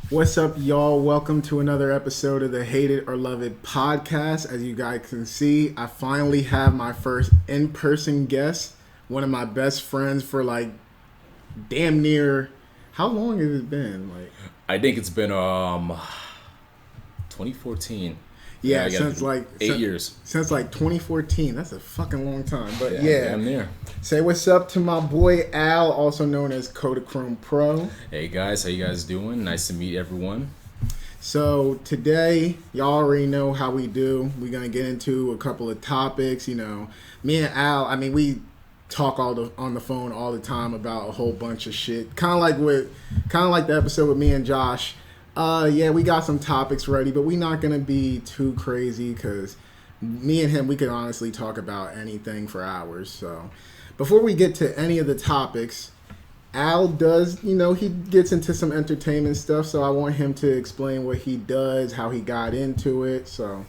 What's up, y'all? Welcome to another episode of the Hate It or Love It podcast. As you guys can see, I finally have my first in-person guest, one of my best friends for like damn near, how long has it been? I think it's been 2014. Yeah, since 8 years. Since like 2014. That's a fucking long time. But I'm there. Say what's up to my boy Al, also known as KodaChrome.Pro. Hey guys, how you guys doing? Nice to meet everyone. So today, y'all already know how we do. We're gonna get into a couple of topics. You know, me and Al. I mean, we talk on the phone all the time about a whole bunch of shit. Kind of like the episode with me and Josh. Yeah, we got some topics ready, but we're not gonna be too crazy because me and him, we can honestly talk about anything for hours. So before we get to any of the topics, Al does, he gets into some entertainment stuff, so I want him to explain what he does, how he got into it. So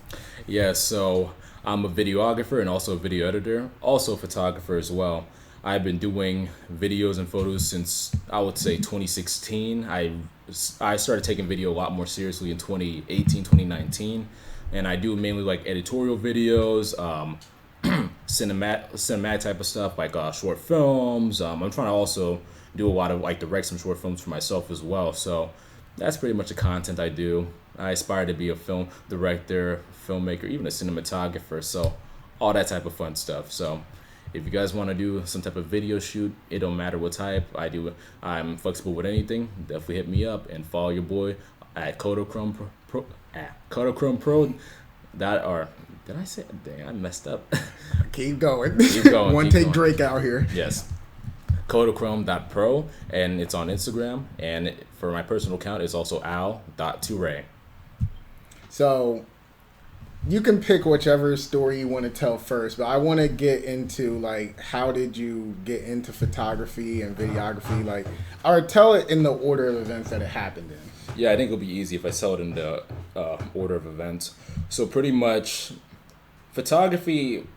I'm a videographer and also a video editor, also a photographer as well. I've been doing videos and photos since, I would say, 2016. I started taking video a lot more seriously in 2018, 2019, and I do mainly like editorial videos, cinematic type of stuff, like short films. I'm trying to also do a lot of like direct some short films for myself as well. So that's pretty much the content I do. I aspire to be a film director, filmmaker, even a cinematographer. So all that type of fun stuff. So if you guys want to do some type of video shoot, it don't matter what type I do. I'm flexible with anything. Definitely hit me up and follow your boy at KodaChrome.Pro. KodaChrome.Pro. Did I say? Dang, I messed up. Keep going. Keep going. One take Drake out here. Yes. KodaChrome.Pro, and it's on Instagram. And for my personal account, it's also al.toure. So you can pick whichever story you want to tell first, but I want to get into like, how did you get into photography and videography, or tell it in the order of events that it happened in. Yeah, I think it'll be easy if I tell it in the order of events. So pretty much, photography.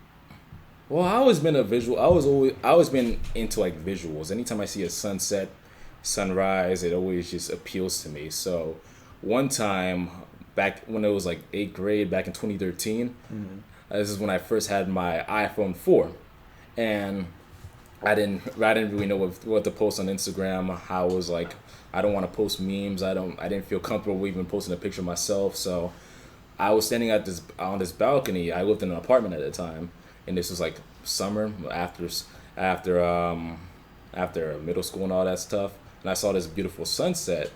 Well, I always been a visual. I always been into like visuals. Anytime I see a sunset, sunrise, it always just appeals to me. So one time, back when it was like 8th grade, back in 2013, this is when I first had my iPhone 4, and I didn't really know what to post on Instagram. I was like, I don't want to post memes. I didn't feel comfortable even posting a picture of myself. So I was standing on this balcony. I lived in an apartment at the time, and this was like summer after middle school and all that stuff. And I saw this beautiful sunset.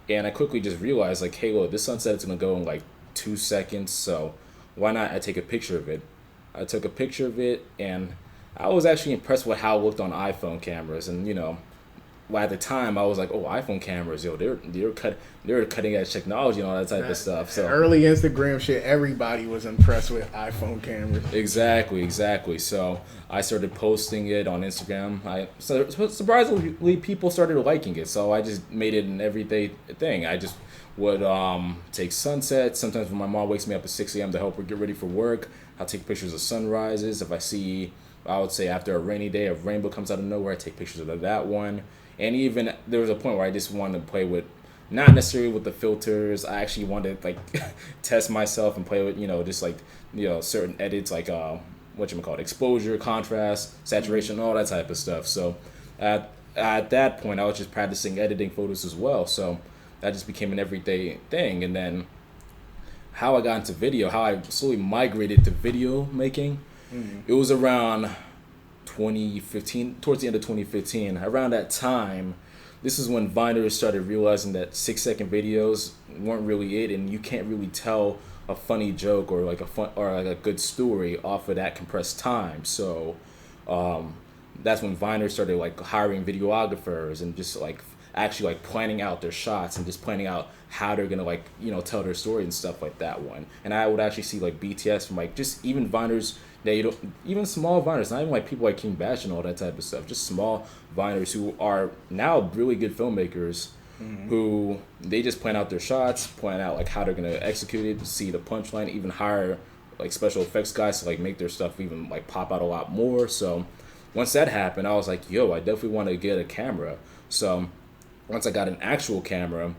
And I quickly just realized, like, hey, look, this sunset is going to go in, like, 2 seconds, so why not I take a picture of it? I took a picture of it, and I was actually impressed with how it looked on iPhone cameras. And, at the time, I was like, oh, iPhone cameras, yo, they're cutting edge technology and all that type of stuff. So early Instagram shit, everybody was impressed with iPhone cameras. Exactly. So I started posting it on Instagram. Surprisingly, people started liking it. So I just made it an everyday thing. I just would take sunsets. Sometimes when my mom wakes me up at 6 a.m. to help her get ready for work, I'll take pictures of sunrises. If I would say after a rainy day, a rainbow comes out of nowhere, I take pictures of that one. And even there was a point where I just wanted to play with, not necessarily with the filters. I actually wanted to test myself and play with just certain edits exposure, contrast, saturation, all that type of stuff. So at that point, I was just practicing editing photos as well. So that just became an everyday thing. And then how I got into video, how I slowly migrated to video making, it was around 2015, towards the end of 2015. Around that time, this is when Viners started realizing that 6-second videos weren't really it, and you can't really tell a funny joke or a good story off of that compressed time. So that's when Viners started hiring videographers and just actually planning out their shots and just planning out how they're gonna tell their story and stuff like that one. And I would actually see BTS from just even Viners that even small Viners, not even people like King Bash and all that type of stuff, just small Viners who are now really good filmmakers, who they just plan out their shots, plan out how they're gonna execute it, see the punchline, even hire special effects guys to make their stuff even pop out a lot more. So once that happened, I was like, yo, I definitely want to get a camera. So once I got an actual camera,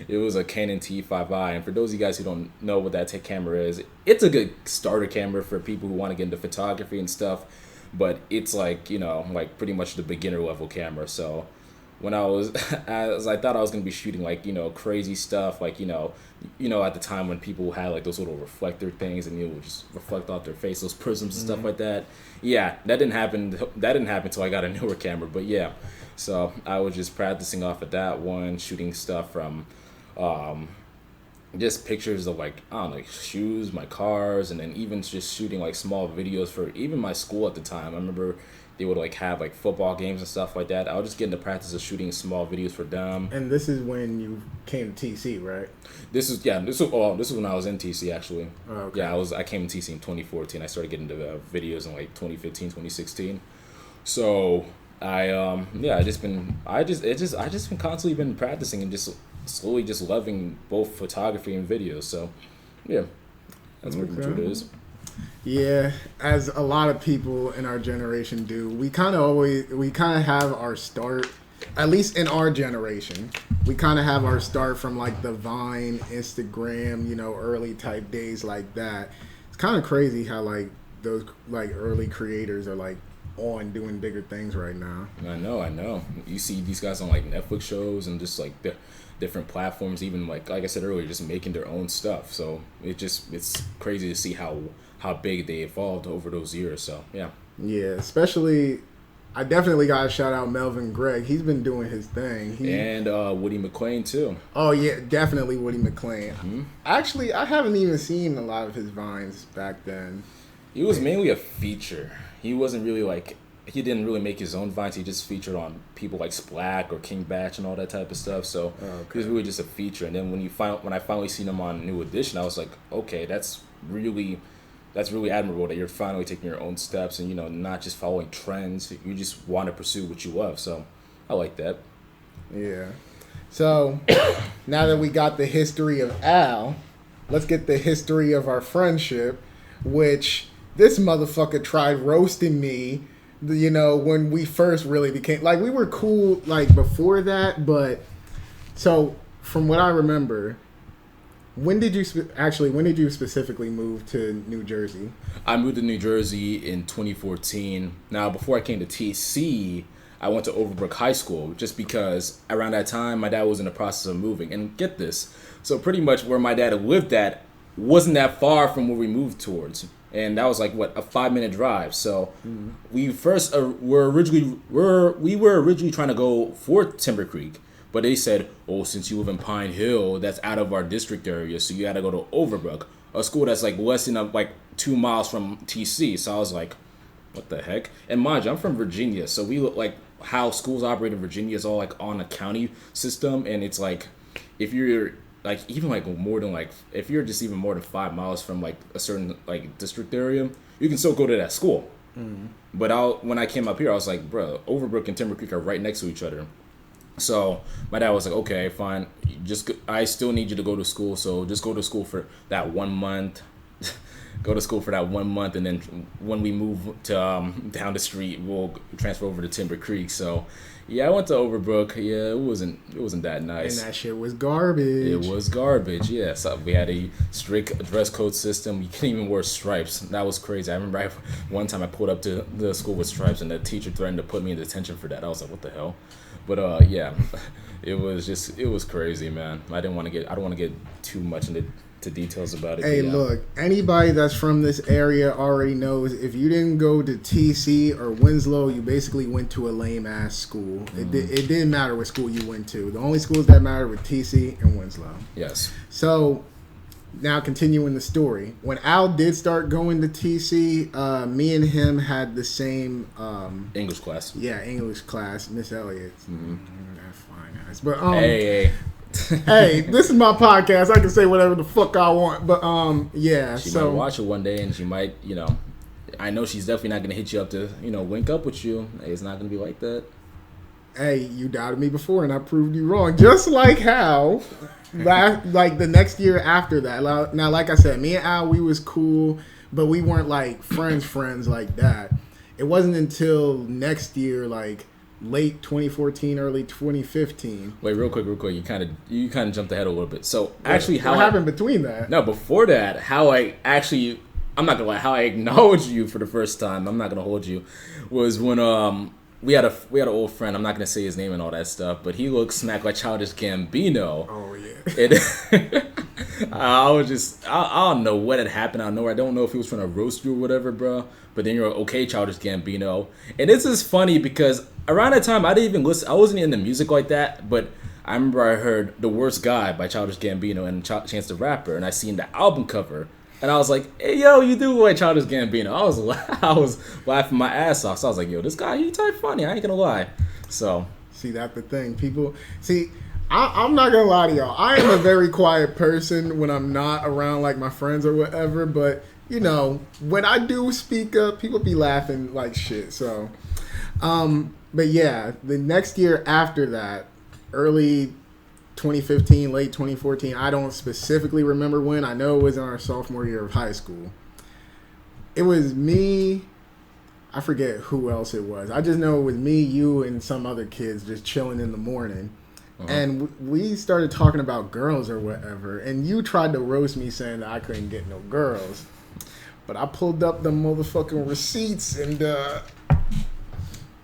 It was a Canon T5i, and for those of you guys who don't know what that camera is, it's a good starter camera for people who want to get into photography and stuff, but it's like, like pretty much the beginner level camera. So when as I thought I was gonna be shooting like, crazy stuff, like, at the time when people had like those little reflector things and it would just reflect off their face, those prisms and stuff like that. Yeah, that didn't happen until I got a newer camera, but yeah. So I was just practicing off of that one, shooting stuff from just pictures of like, I don't know, like shoes, my cars, and then even just shooting like small videos for even my school at the time. I remember they would like have like football games and stuff like that. I would just get into practice of shooting small videos for them. And this is when you came to TC, right? This is when I was in TC actually. Oh, okay. Yeah, I came to TC in 2014. I started getting into videos in like 2015, 2016. So I just been constantly been practicing and just slowly just loving both photography and videos. So yeah, that's pretty much what it is. Yeah, as a lot of people in our generation do, we kind of have our start, at least in our generation, we kind of have our start from like the Vine, Instagram, early type days like that. It's kind of crazy how like those like early creators are like on doing bigger things right now. I know. You see these guys on like Netflix shows and just like the different platforms, even like I said earlier, just making their own stuff. So it's crazy to see how big they evolved over those years. So yeah, especially I definitely gotta shout out Melvin Gregg. He's been doing his thing. And Woody McClain too. Oh yeah, definitely Woody McClain. Mm-hmm. Actually, I haven't even seen a lot of his vines back then. He was mainly a feature. He wasn't really like, he didn't really make his own vines. He just featured on people like Splack or King Batch and all that type of stuff. So He was really just a feature. And then when I finally seen him on New Edition, I was like, okay, that's really admirable that you're finally taking your own steps and not just following trends. You just want to pursue what you love. So I like that. Yeah. So now that we got the history of Al, let's get the history of our friendship, which this motherfucker tried roasting me, when we first really became, like, we were cool, like, before that, but, so, from what I remember, when did you specifically move to New Jersey? I moved to New Jersey in 2014. Now, before I came to TC, I went to Overbrook High School, just because around that time, my dad was in the process of moving, and get this, so pretty much where my dad lived at wasn't that far from where we moved towards. And that was like a 5-minute drive. So we first were originally trying to go for Timber Creek, but they said, "Oh, since you live in Pine Hill, that's out of our district area, so you got to go to Overbrook, a school that's like less than like 2 miles from TC." So I was like, "What the heck?" And mind you, I'm from Virginia, so we look like how schools operate in Virginia is all like on a county system, and it's like if you're like even like more than like if you're just even more than 5 miles from like a certain like district area, you can still go to that school. But when I came up here, I was like, bro, Overbrook and Timber Creek are right next to each other. So my dad was like, okay, fine, I still need you to go to school, so just go to school for that 1 month. Go to school for that 1 month, and then when we move to down the street, we'll transfer over to Timber Creek. So yeah, I went to Overbrook. Yeah, it wasn't that nice. And that shit was garbage. It was garbage. Yeah, so we had a strict dress code system. You couldn't even wear stripes. That was crazy. I remember one time I pulled up to the school with stripes, and the teacher threatened to put me in detention for that. I was like, what the hell? But yeah, it was crazy, man. I don't want to get too much into details about it. Hey, look, anybody that's from this area already knows if you didn't go to TC or Winslow, you basically went to a lame ass school. It didn't matter what school you went to. The only schools that mattered were TC and Winslow. Yes. So now continuing the story, when Al did start going to TC, me and him had the same English class. Yeah, English class, Miss Elliott. That's fine, guys. But hey. Hey, this is my podcast. I can say whatever the fuck I want. But yeah. She might watch it one day, and she might, I know she's definitely not gonna hit you up to, link up with you. It's not gonna be like that. Hey, you doubted me before, and I proved you wrong. Just like how, like the next year after that. Now, like I said, me and Al, we was cool, but we weren't like friends like that. It wasn't until next year, like late 2014, early 2015. Wait, real quick. You kind of jumped ahead a little bit. So actually, what happened between that? No, before that, I'm not gonna lie, how I acknowledged you for the first time. I'm not gonna hold you. Was when we had an old friend. I'm not gonna say his name and all that stuff, but he looked smack like Childish Gambino. Oh yeah. I don't know what had happened. I don't know if he was trying to roast you or whatever, bro. But then you're okay, Childish Gambino. And this is funny because around that time I didn't even listen. I wasn't into music like that, but I remember I heard "The Worst Guy" by Childish Gambino and Chance the Rapper, and I seen the album cover. And I was like, hey, yo, you do like Childish Gambino. I was laughing my ass off. So I was like, yo, this guy, he type funny. I ain't going to lie. So. See, that's the thing. People, see, I'm not going to lie to y'all. I am a very quiet person when I'm not around, like, my friends or whatever. But, you know, when I do speak up, people be laughing like shit. So, but yeah, the next year after that, early 2015, late 2014. I don't specifically remember when. I know it was in our sophomore year of high school. It was me. I forget who else it was. I just know it was me, you, and some other kids just chilling in the morning. Uh-huh. And we started talking about girls or whatever. And you tried to roast me saying that I couldn't get no girls. But I pulled up the motherfucking receipts and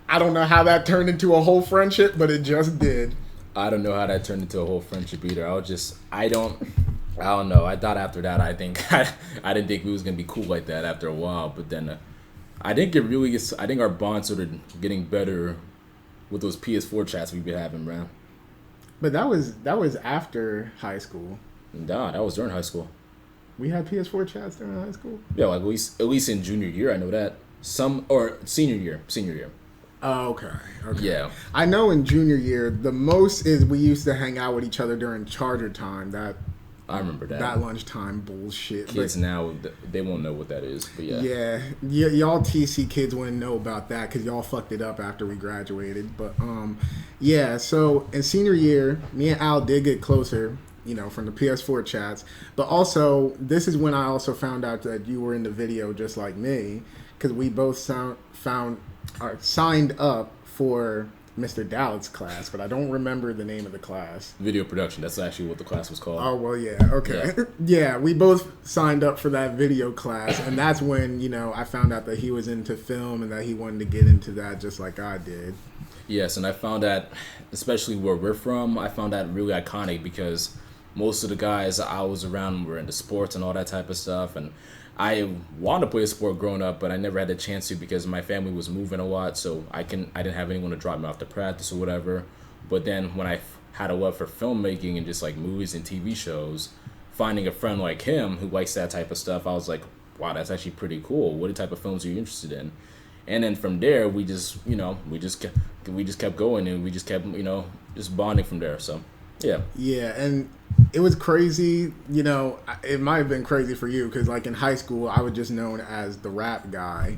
I don't know how that turned into a whole friendship, but it just did. I don't know how that turned into a whole friendship either. I don't know. I thought after that, I didn't think we was gonna be cool like that after a while. But then, I think our bond started getting better with those PS4 chats we've been having, man. But that was after high school. Nah, that was during high school. We had PS4 chats during high school. Yeah, like at least in junior year, I know that. Senior year. Oh, okay. Yeah. I know in junior year, the most is we used to hang out with each other during charter time. I remember that. That lunchtime bullshit. Kids now, they won't know what that is, but yeah. Yeah, y'all TC kids wouldn't know about that because y'all fucked it up after we graduated. But, yeah, so in senior year, me and Al did get closer, you know, from the PS4 chats. But also, this is when I also found out that you were in the video just like me because we both signed up for Mr. Dallas class, but I don't remember the name of the class. Video production. That's actually what the class was called. Oh, well, yeah. Okay. Yeah, we both signed up for that video class, and that's when, you know, I found out that he was into film and that he wanted to get into that just like I did. Yes, and I found that, especially where we're from, I found that really iconic because most of the guys I was around were into sports and all that type of stuff, and I wanted to play a sport growing up, but I never had the chance to because my family was moving a lot, so I didn't have anyone to drop me off to practice or whatever. But then when I had a love for filmmaking and just like movies and TV shows, finding a friend like him who likes that type of stuff, I was like, wow, that's actually pretty cool. What type of films are you interested in? And then from there, we just kept going and we just kept, you know, just bonding from there. So, yeah. Yeah, and it was crazy, you know, it might have been crazy for you because, like, in high school, I was just known as the rap guy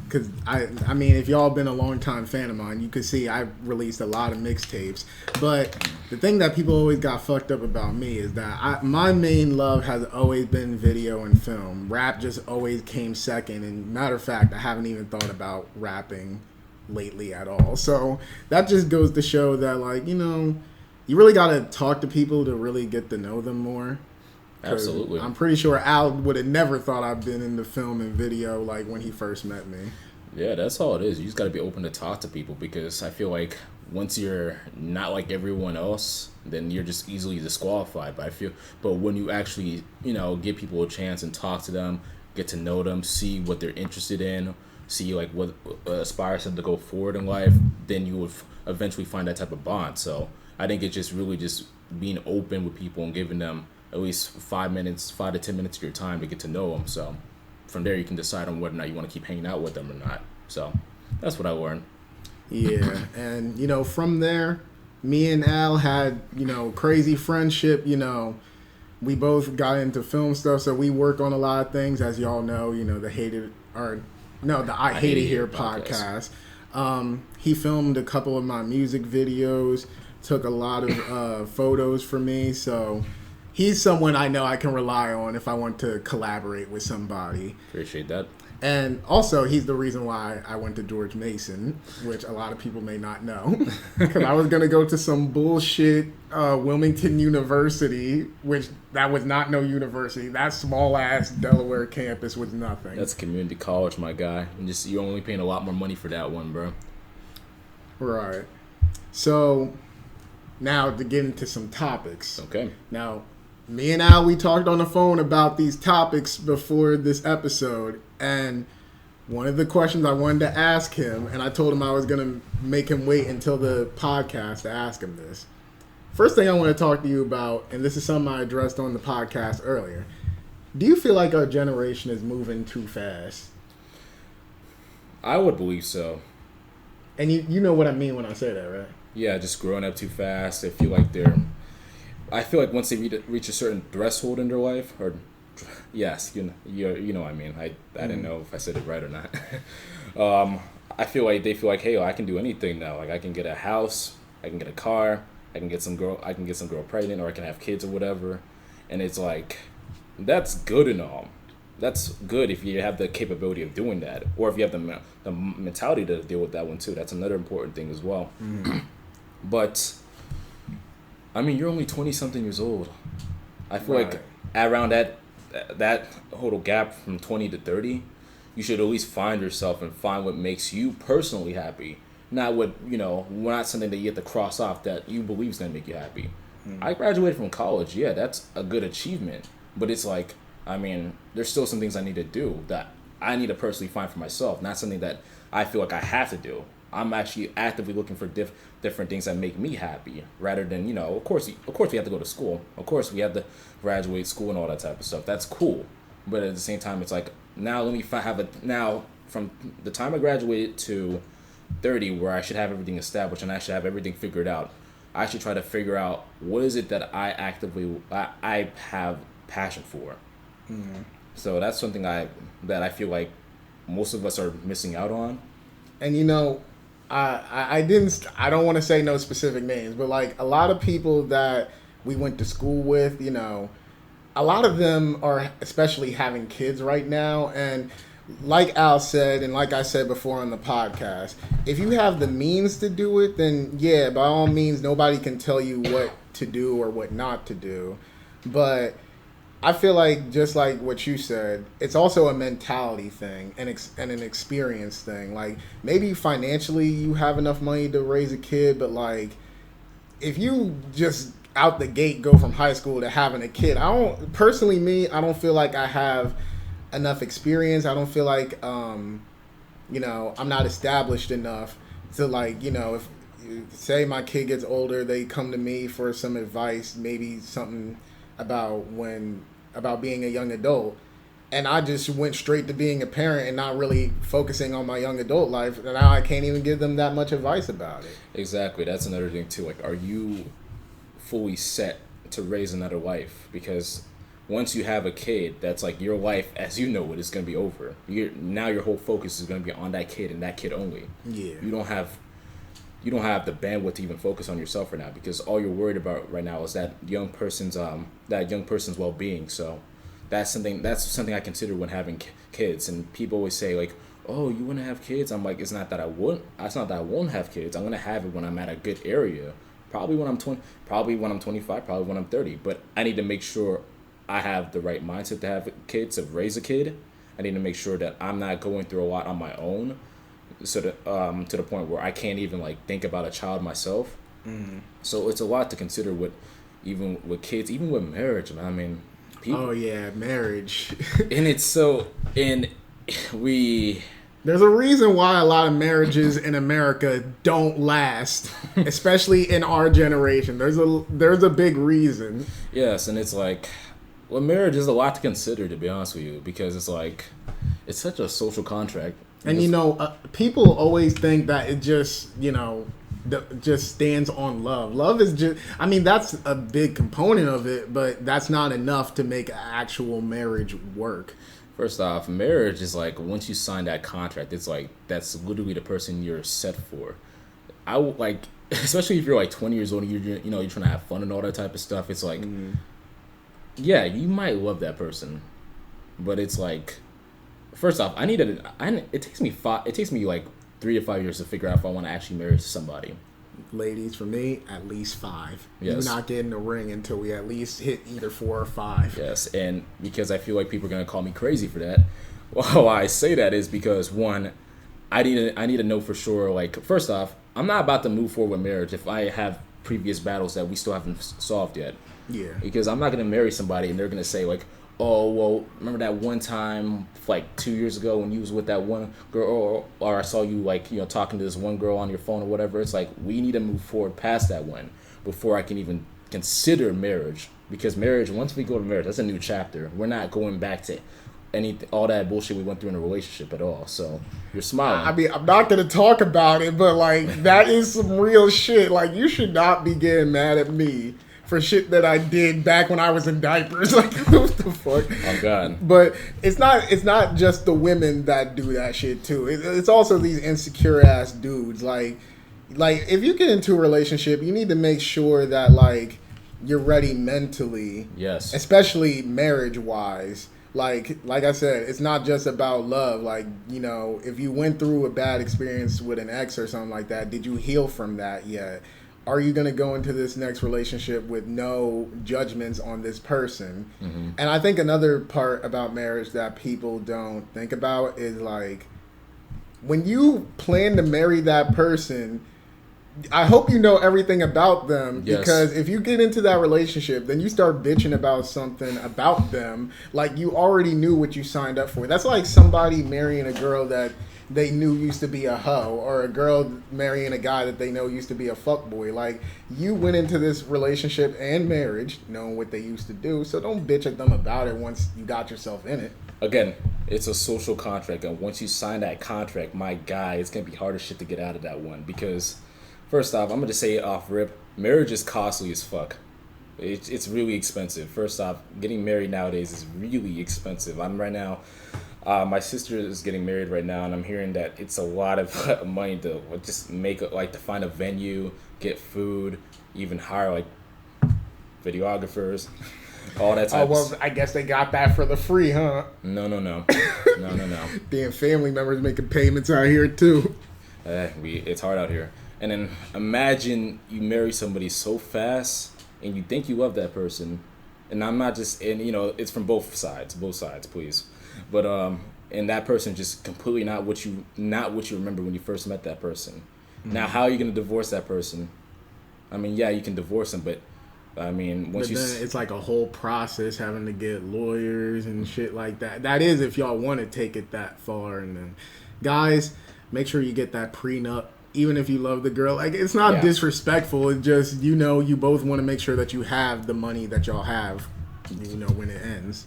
because, I mean, if y'all been a long-time fan of mine, you could see I released a lot of mixtapes. But the thing that people always got fucked up about me is that my main love has always been video and film. Rap just always came second. And matter of fact, I haven't even thought about rapping lately at all. So that just goes to show that, like, you know, you really got to talk to people to really get to know them more. Absolutely. I'm pretty sure Al would have never thought I'd been into film and video like when he first met me. Yeah, that's all it is. You just got to be open to talk to people because I feel like once you're not like everyone else, then you're just easily disqualified. But when you actually, you know, give people a chance and talk to them, get to know them, see what they're interested in, see like what aspires them to go forward in life, then you will eventually find that type of bond. So I think it's just really just being open with people and giving them at least 5 to 10 minutes of your time to get to know them. So from there, you can decide on whether or not you want to keep hanging out with them or not. So that's what I learned. Yeah, and, you know, from there, me and Al had, you know, crazy friendship. You know, we both got into film stuff, so we work on a lot of things. As y'all know, you know, the I Hate It Here podcast. He filmed a couple of my music videos, took a lot of photos for me, so he's someone I know I can rely on if I want to collaborate with somebody. Appreciate that. And also, he's the reason why I went to George Mason, which a lot of people may not know. Because I was going to go to some bullshit Wilmington University, which that was not no university. That small-ass Delaware campus was nothing. That's community college, my guy. You're only paying a lot more money for that one, bro. Right. So, now to get into some topics. Okay. Now, me and Al, we talked on the phone about these topics before this episode, and one of the questions I wanted to ask him, and I told him I was going to make him wait until the podcast to ask him this. First thing I want to talk to you about, and this is something I addressed on the podcast earlier, do you feel like our generation is moving too fast? I would believe so. And you know what I mean when I say that, right? Yeah, just growing up too fast. I feel like once they reach a certain threshold in their life, or yes, you know what I mean. I didn't know if I said it right or not. I feel like they feel like, hey, I can do anything now. Like I can get a house, I can get a car, I can get some girl pregnant, or I can have kids or whatever. And it's like, that's good and all. That's good if you have the capability of doing that, or if you have the mentality to deal with that one too. That's another important thing as well. But I mean, you're only 20-something years old. I feel like around that total gap from 20 to 30, you should at least find yourself and find what makes you personally happy. Not what, not something that you have to cross off that you believe is going to make you happy. I graduated from college. Yeah, that's a good achievement. But it's like, I mean, there's still some things I need to do that I need to personally find for myself. Not something that I feel like I have to do. I'm actually actively looking for different things that make me happy, rather than, of course we have to go to school. Of course we have to graduate school and all that type of stuff. That's cool. But at the same time, it's like, now let me now from the time I graduated to 30, where I should have everything established and I should have everything figured out. I should try to figure out what is it that I have passion for. So that's something that I feel like most of us are missing out on. And I don't want to say no specific names, but like a lot of people that we went to school with, a lot of them are especially having kids right now. And like Al said, and like I said before on the podcast, if you have the means to do it, then yeah, by all means, nobody can tell you what to do or what not to do. But I feel like, just like what you said, it's also a mentality thing and an experience thing. Like, maybe financially you have enough money to raise a kid, but like, if you just out the gate go from high school to having a kid, I don't feel like I have enough experience. I don't feel like, I'm not established enough to like, if say my kid gets older, they come to me for some advice, maybe something about being a young adult, and I just went straight to being a parent and not really focusing on my young adult life, and now I can't even give them that much advice about it. Exactly. That's another thing too. Like, are you fully set to raise another life? Because once you have a kid, that's like your life as you know it is going to be over. Now your whole focus is going to be on that kid and that kid only. Yeah. You don't have the bandwidth to even focus on yourself right now, because all you're worried about right now is that young person's well-being. So that's something I consider when having kids. And people always say like, oh, you want to have kids? I'm like, it's not that I won't have kids. I'm going to have it when I'm at a good area. Probably when I'm 20, probably when I'm 25, probably when I'm 30. But I need to make sure I have the right mindset to have kids, to raise a kid. I need to make sure that I'm not going through a lot on my own, so that, to the point where I can't even like think about a child myself. So it's a lot to consider with kids, even with marriage, man. I mean, people. Oh yeah, marriage. There's a reason why a lot of marriages in America don't last, especially in our generation. There's a big reason. Yes, and it's like, well, marriage is a lot to consider, to be honest with you, because it's like, it's such a social contract. And people always think that it just, just stands on love. Love is just, that's a big component of it, but that's not enough to make actual marriage work. First off, marriage is like, once you sign that contract, it's like, that's literally the person you're set for. I would like, especially if you're like 20 years old and you're trying to have fun and all that type of stuff. It's like, yeah, you might love that person, but it's like, first off, it takes me like 3 to 5 years to figure out if I want to actually marry somebody. Ladies, for me, at least 5. Yes. You're not getting the ring until we at least hit either 4 or 5. Yes, and because I feel like people are gonna call me crazy for that. Well, why I say that is because one, I need to know for sure. Like, first off, I'm not about to move forward with marriage if I have previous battles that we still haven't solved yet. Yeah. Because I'm not gonna marry somebody and they're gonna say like, oh, well, remember that one time like 2 years ago when you was with that one girl, or I saw you like, talking to this one girl on your phone or whatever. It's like, we need to move forward past that one before I can even consider marriage. Because marriage, once we go to marriage, that's a new chapter. We're not going back to all that bullshit we went through in a relationship at all. So you're smiling. I mean, I'm not gonna talk about it, but like that is some real shit. Like, you should not be getting mad at me for shit that I did back when I was in diapers. Like, what the fuck? Oh God. But it's not just the women that do that shit too. It's also these insecure ass dudes. Like if you get into a relationship, you need to make sure that like you're ready mentally. Yes. Especially marriage wise. Like I said, it's not just about love. Like, if you went through a bad experience with an ex or something like that, did you heal from that yet? Are you going to go into this next relationship with no judgments on this person? Mm-hmm. And I think another part about marriage that people don't think about is like, when you plan to marry that person, I hope you know everything about them. Yes. Because if you get into that relationship, then you start bitching about something about them, like you already knew what you signed up for. That's like somebody marrying a girl that they knew used to be a hoe, or a girl marrying a guy that they know used to be a fuckboy. Like, you went into this relationship and marriage knowing what they used to do, so don't bitch at them about it once you got yourself in it. Again, it's a social contract, and once you sign that contract, my guy, it's going to be hard as shit to get out of that one. Because, first off, I'm going to say it off rip, marriage is costly as fuck. It's really expensive. First off, getting married nowadays is really expensive. I'm right now... my sister is getting married right now, and I'm hearing that it's a lot of money to just to find a venue, get food, even hire like videographers, all that type. Oh well, I guess they got that for the free, huh? No. Damn, family members making payments out here too. It's hard out here. And then imagine you marry somebody so fast, and you think you love that person, and I'm not just, and it's from both sides, please. But and that person just completely not what you remember when you first met that person. Mm-hmm. Now, how are you going to divorce that person? I mean, yeah, you can divorce them, but I mean, then it's like a whole process, having to get lawyers and shit like that. That is if y'all want to take it that far. And then, guys, make sure you get that prenup. Even if you love the girl, like, it's not disrespectful. It's just, you both want to make sure that you have the money that y'all have. When it ends.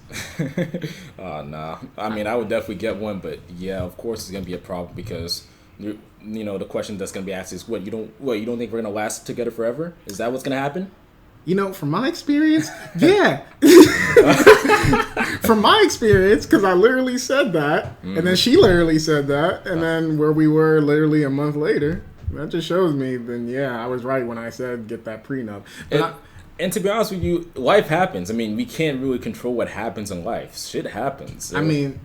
Nah. I mean, I would definitely get one, but yeah, of course it's gonna be a problem because the question that's gonna be asked is, you don't think we're gonna last together forever? Is that what's gonna happen? From my experience, yeah. From my experience, because I literally said that, and then she literally said that, and then where we were literally a month later, that just shows me. Then yeah, I was right when I said get that prenup. And to be honest with you, life happens. I mean, we can't really control what happens in life. Shit happens. I mean,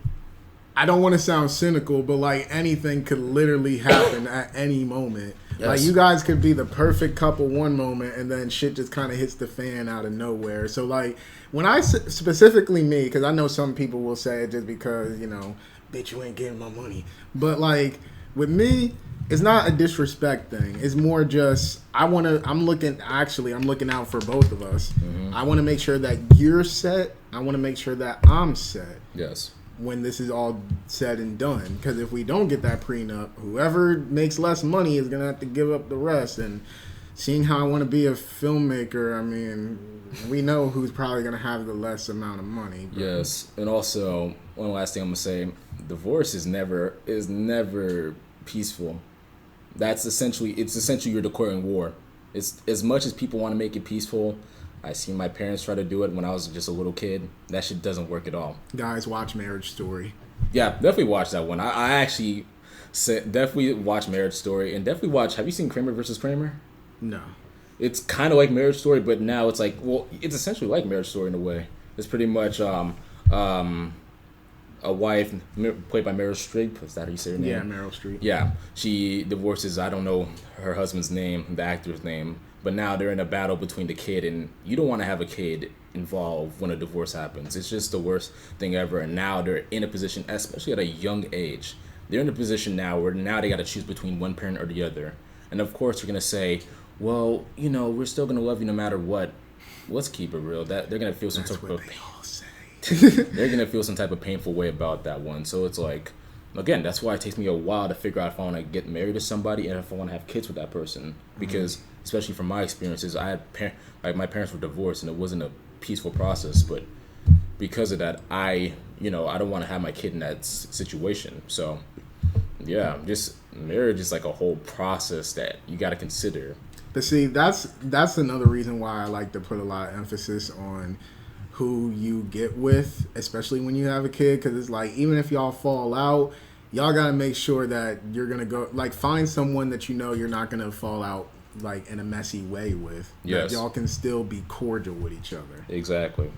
I don't want to sound cynical, but like anything could literally happen at any moment. Yes. Like, you guys could be the perfect couple one moment, and then shit just kind of hits the fan out of nowhere. So like, when I specifically me, because I know some people will say it just because bitch, you ain't getting my money. But like with me, it's not a disrespect thing. It's more just I'm looking out for both of us. Mm-hmm. I want to make sure that you're set. I want to make sure that I'm set. Yes. When this is all said and done, because if we don't get that prenup, whoever makes less money is gonna have to give up the rest. And seeing how I want to be a filmmaker, I mean, we know who's probably gonna have the less amount of money. But. Yes, and also one last thing I'm gonna say: divorce is never peaceful. It's essentially you're declaring war. It's as much as people want to make it peaceful. I seen my parents try to do it when I was just a little kid. That shit doesn't work at all. Guys, watch Marriage Story. Yeah, definitely watch that one. I actually said definitely watch Marriage Story, and definitely watch. Have you seen Kramer versus Kramer? No. It's kind of like Marriage Story, but now it's like, well, it's essentially like Marriage Story in a way. It's pretty much a wife played by Meryl Streep. Is that how you say her name? Yeah, Meryl Streep. Yeah, she divorces. I don't know her husband's name, the actor's name, but now they're in a battle between the kid, and you don't want to have a kid involved when a divorce happens. It's just the worst thing ever. And now they're in a position, especially at a young age, they're in a position now where now they got to choose between one parent or the other. And of course, you're gonna say, well, we're still gonna love you no matter what. Let's keep it real. That they're gonna feel some That's type what of they all say. they're gonna feel some type of painful way about that one. So it's like, again, that's why it takes me a while to figure out if I want to get married to somebody and if I want to have kids with that person. Because especially from my experiences, I had my parents were divorced and it wasn't a peaceful process. But because of that, I don't want to have my kid in that situation. So yeah, just marriage is like a whole process that you got to consider. But see, that's another reason why I like to put a lot of emphasis on who you get with, especially when you have a kid, because it's like, even if y'all fall out, y'all gotta make sure that you're gonna go, like, find someone that you're not gonna fall out like in a messy way with. Yes. That y'all can still be cordial with each other. Exactly.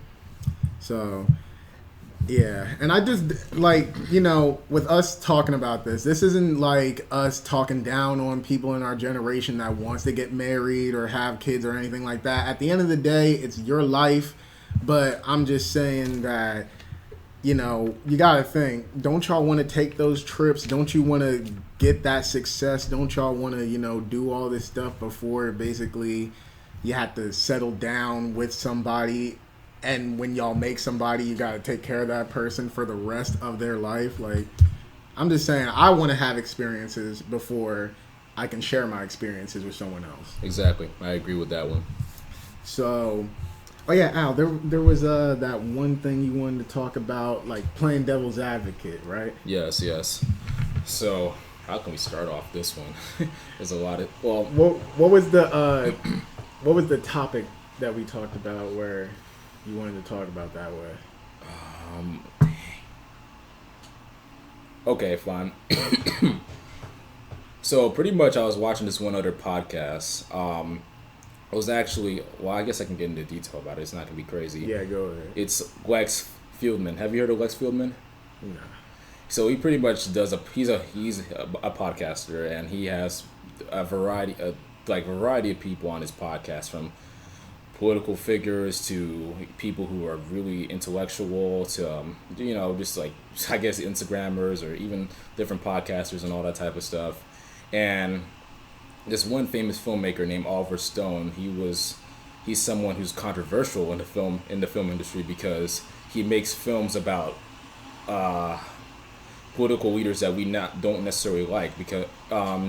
So yeah, and I just like, with us talking about this isn't like us talking down on people in our generation that wants to get married or have kids or anything like that. At the end of the day, it's your life. But I'm just saying that, you gotta think, don't y'all want to take those trips? Don't you want to get that success? Don't y'all want to, do all this stuff before basically you have to settle down with somebody? And when y'all make somebody, you got to take care of that person for the rest of their life. Like, I'm just saying, I want to have experiences before I can share my experiences with someone else. Exactly. I agree with that one. So... Oh yeah, Al, there was that one thing you wanted to talk about, like playing devil's advocate, right? Yes. So how can we start off this one? There's a lot of What was the topic that we talked about where you wanted to talk about that way? Okay, fine. So pretty much, I was watching this one other podcast. It was actually, I guess I can get into detail about it. It's not going to be crazy. Yeah, go ahead. It's Lex Fieldman. Have you heard of Lex Fieldman? No. So he pretty much does he's a podcaster, and he has a variety of people on his podcast, from political figures to people who are really intellectual to just like, I guess, Instagrammers or even different podcasters and all that type of stuff. And this one famous filmmaker named Oliver Stone, he's someone who's controversial in the film industry because he makes films about political leaders that we don't necessarily like. Because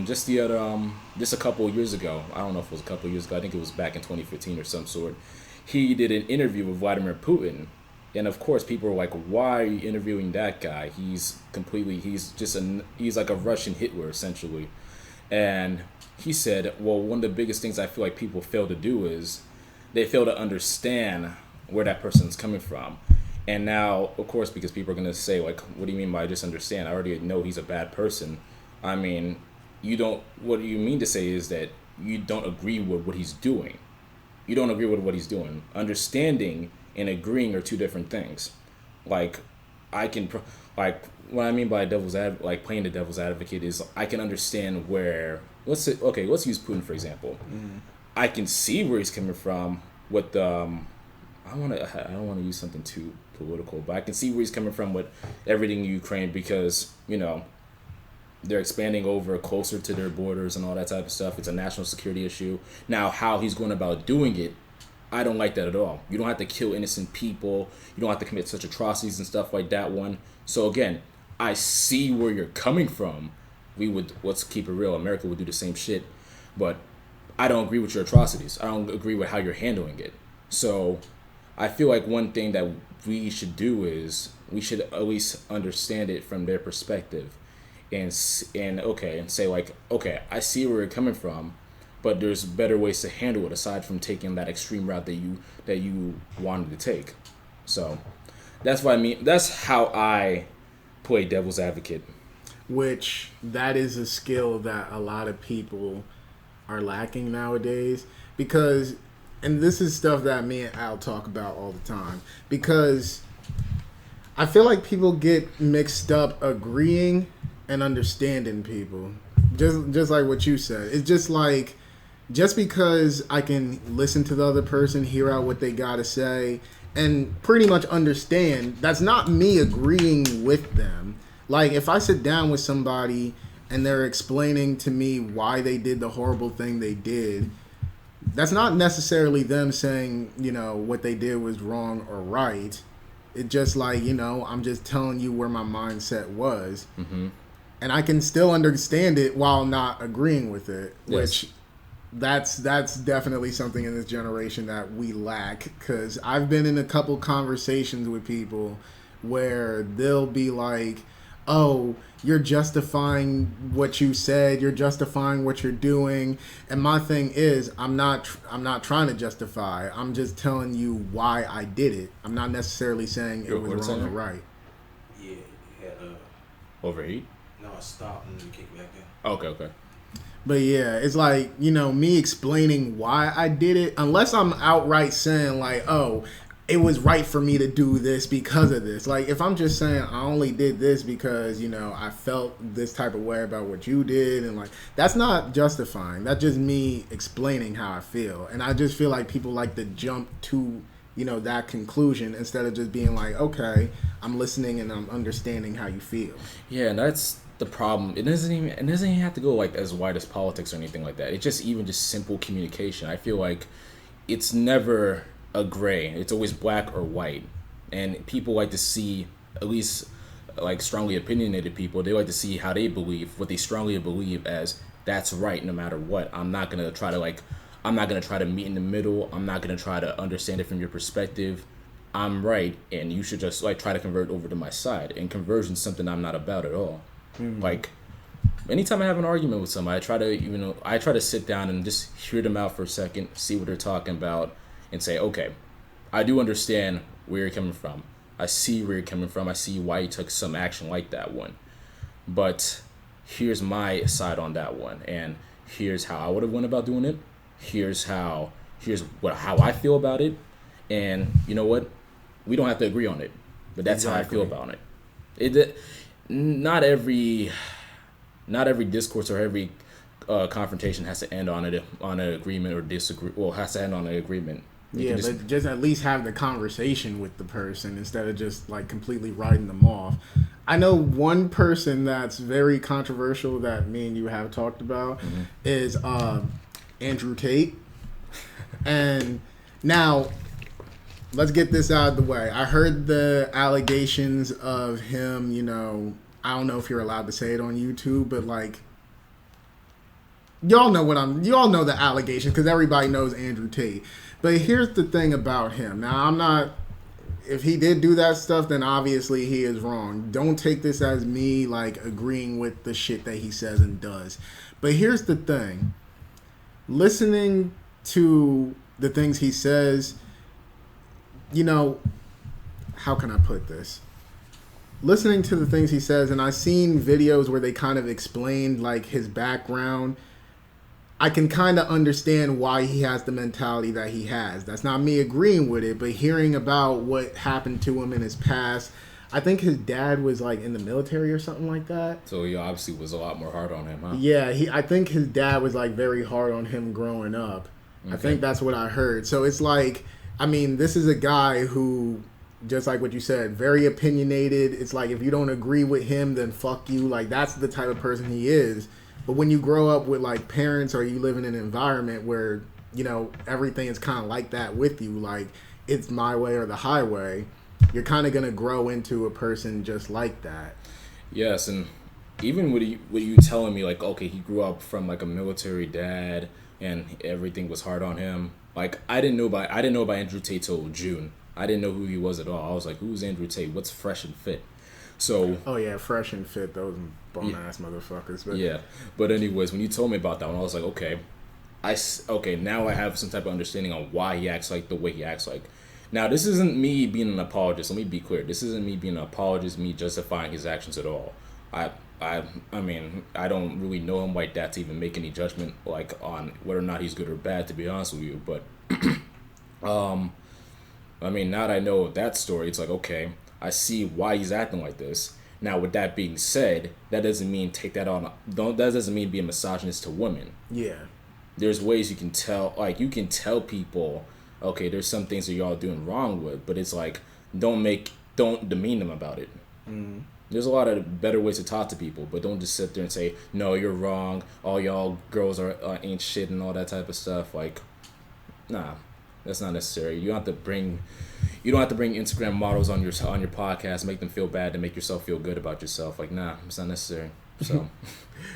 just a couple of years ago, I don't know if it was a couple of years ago, I think it was back in 2015 or some sort, he did an interview with Vladimir Putin. And of course, people were like, "Why are you interviewing that guy? He's like a Russian Hitler, essentially." And he said, well, one of the biggest things I feel like people fail to do is they fail to understand where that person's coming from. And now, of course, because people are going to say, like, what do you mean by just understand? I already know he's a bad person. I mean, what you mean to say is that you don't agree with what he's doing. You don't agree with what he's doing. Understanding and agreeing are two different things. Like, what I mean by playing the devil's advocate is I can understand where, let's use Putin for example. Mm-hmm. I can see where he's coming from with I don't want to use something too political, but I can see where he's coming from with everything in Ukraine, because they're expanding over closer to their borders and all that type of stuff. It's a national security issue. Now, how he's going about doing it, I don't like that at all. You don't have to kill innocent people. You don't have to commit such atrocities and stuff like that one. So again, I see where you're coming from. Let's keep it real, America would do the same shit. But I don't agree with your atrocities. I don't agree with how you're handling it. So I feel like one thing that we should do is we should at least understand it from their perspective and say like, okay, I see where you're coming from, but there's better ways to handle it aside from taking that extreme route that you wanted to take. So that's what I mean. That's how I play devil's advocate. Which, that is a skill that a lot of people are lacking nowadays, because and this is stuff that me and Al talk about all the time, because I feel like people get mixed up agreeing and understanding people. Just like what you said. It's just like, just because I can listen to the other person, hear out what they got to say, and pretty much understand, that's not me agreeing with them. Like, if I sit down with somebody and they're explaining to me why they did the horrible thing they did, that's not necessarily them saying, what they did was wrong or right. It's just like, I'm just telling you where my mindset was. Mm-hmm. And I can still understand it while not agreeing with it, Yes. which that's definitely something in this generation that we lack. Because I've been in a couple conversations with people where they'll be like, oh, you're justifying what you said, you're justifying what you're doing. And my thing is, I'm not trying to justify. I'm just telling you why I did it. I'm not necessarily saying it was wrong or right. Yeah, it had Overheat? no, it stopped and you kicked back in. Okay. But yeah, it's like, me explaining why I did it, unless I'm outright saying like, oh, it was right for me to do this because of this. Like, if I'm just saying I only did this because, I felt this type of way about what you did, and like, that's not justifying. That's just me explaining how I feel. And I just feel like people like to jump to, that conclusion instead of just being like, okay, I'm listening and I'm understanding how you feel. Yeah, and that's the problem. It doesn't even have to go like as wide as politics or anything like that. It's just even just simple communication. I feel like it's never a gray. It's always black or white. And people like to see, at least like strongly opinionated people, they like to see how they believe, what they strongly believe as that's right no matter what. I'm not gonna try to meet in the middle. I'm not gonna try to understand it from your perspective. I'm right, and you should just like try to convert over to my side. And conversion's something I'm not about at all. Mm-hmm. Like, anytime I have an argument with somebody, I try to sit down and just hear them out for a second, see what they're talking about, and say, okay, I do understand where you're coming from. I see where you're coming from. I see why you took some action like that one. But here's my side on that one, and here's how I would have went about doing it. Here's how I feel about it. And you know what? We don't have to agree on it, but that's how I feel about it. Not every discourse or every confrontation has to end on an agreement or disagree. Well, has to end on an agreement. But just at least have the conversation with the person instead of just like completely writing them off. I know one person that's very controversial that me and you have talked about is Andrew Tate. And now, let's get this out of the way. I heard the allegations of him, I don't know if you're allowed to say it on YouTube, but like, y'all know the allegations because everybody knows Andrew Tate. But here's the thing about him. Now, if he did do that stuff, then obviously he is wrong. Don't take this as me like agreeing with the shit that he says and does. But here's the thing. Listening to the things he says, how can I put this? Listening to the things he says, and I've seen videos where they kind of explained like his background, I can kind of understand why he has the mentality that he has. That's not me agreeing with it, but hearing about what happened to him in his past, I think his dad was like in the military or something like that. So he obviously was a lot more hard on him, huh? Yeah, I think his dad was like very hard on him growing up. Okay. I think that's what I heard. So it's like, this is a guy who, just like what you said, very opinionated. It's like, if you don't agree with him, then fuck you. Like, that's the type of person he is. But when you grow up with like parents, or you live in an environment where, everything is kind of like that with you, like it's my way or the highway, you're kind of going to grow into a person just like that. Yes. And even with you telling me like, okay, he grew up from like a military dad and everything was hard on him. Like, I didn't know about Andrew Tate till June. I didn't know who he was at all. I was like, who's Andrew Tate? What's Fresh and Fit? So. Oh yeah, Fresh and Fit. Those bum ass motherfuckers. But. Yeah, but anyways, when you told me about that one, I was like, okay, now I have some type of understanding on why he acts like the way he acts like. Now, this isn't me being an apologist. Let me be clear. This isn't me being an apologist. Me justifying his actions at all. I don't really know him like that to even make any judgment like on whether or not he's good or bad. To be honest with you, but I mean, now that I know that story, it's like, okay, I see why he's acting like this. Now, with that being said, that doesn't mean take that on. That doesn't mean be a misogynist to women. Yeah. There's ways you can tell, like you can tell people, okay, there's some things that y'all doing wrong with, but it's like don't demean them about it. There's a lot of better ways to talk to people, but don't just sit there and say, no, you're wrong. All y'all girls are ain't shit and all that type of stuff. Like, nah. That's not necessary. You don't have to bring Instagram models on your podcast, make them feel bad to make yourself feel good about yourself. Like, nah, it's not necessary. So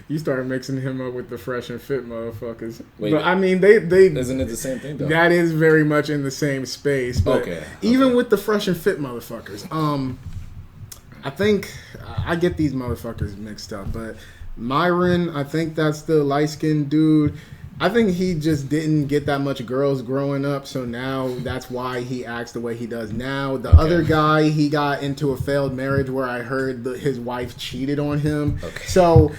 you started mixing him up with the fresh and fit motherfuckers. Wait, but I mean, they isn't it the same thing though? That is very much in the same space. But even with the fresh and fit motherfuckers, I think I get these motherfuckers mixed up. But Myron, I think that's the light skinned dude. I think he just didn't get that much girls growing up, so now that's why he acts the way he does now. The other guy, he got into a failed marriage where I heard his wife cheated on him. So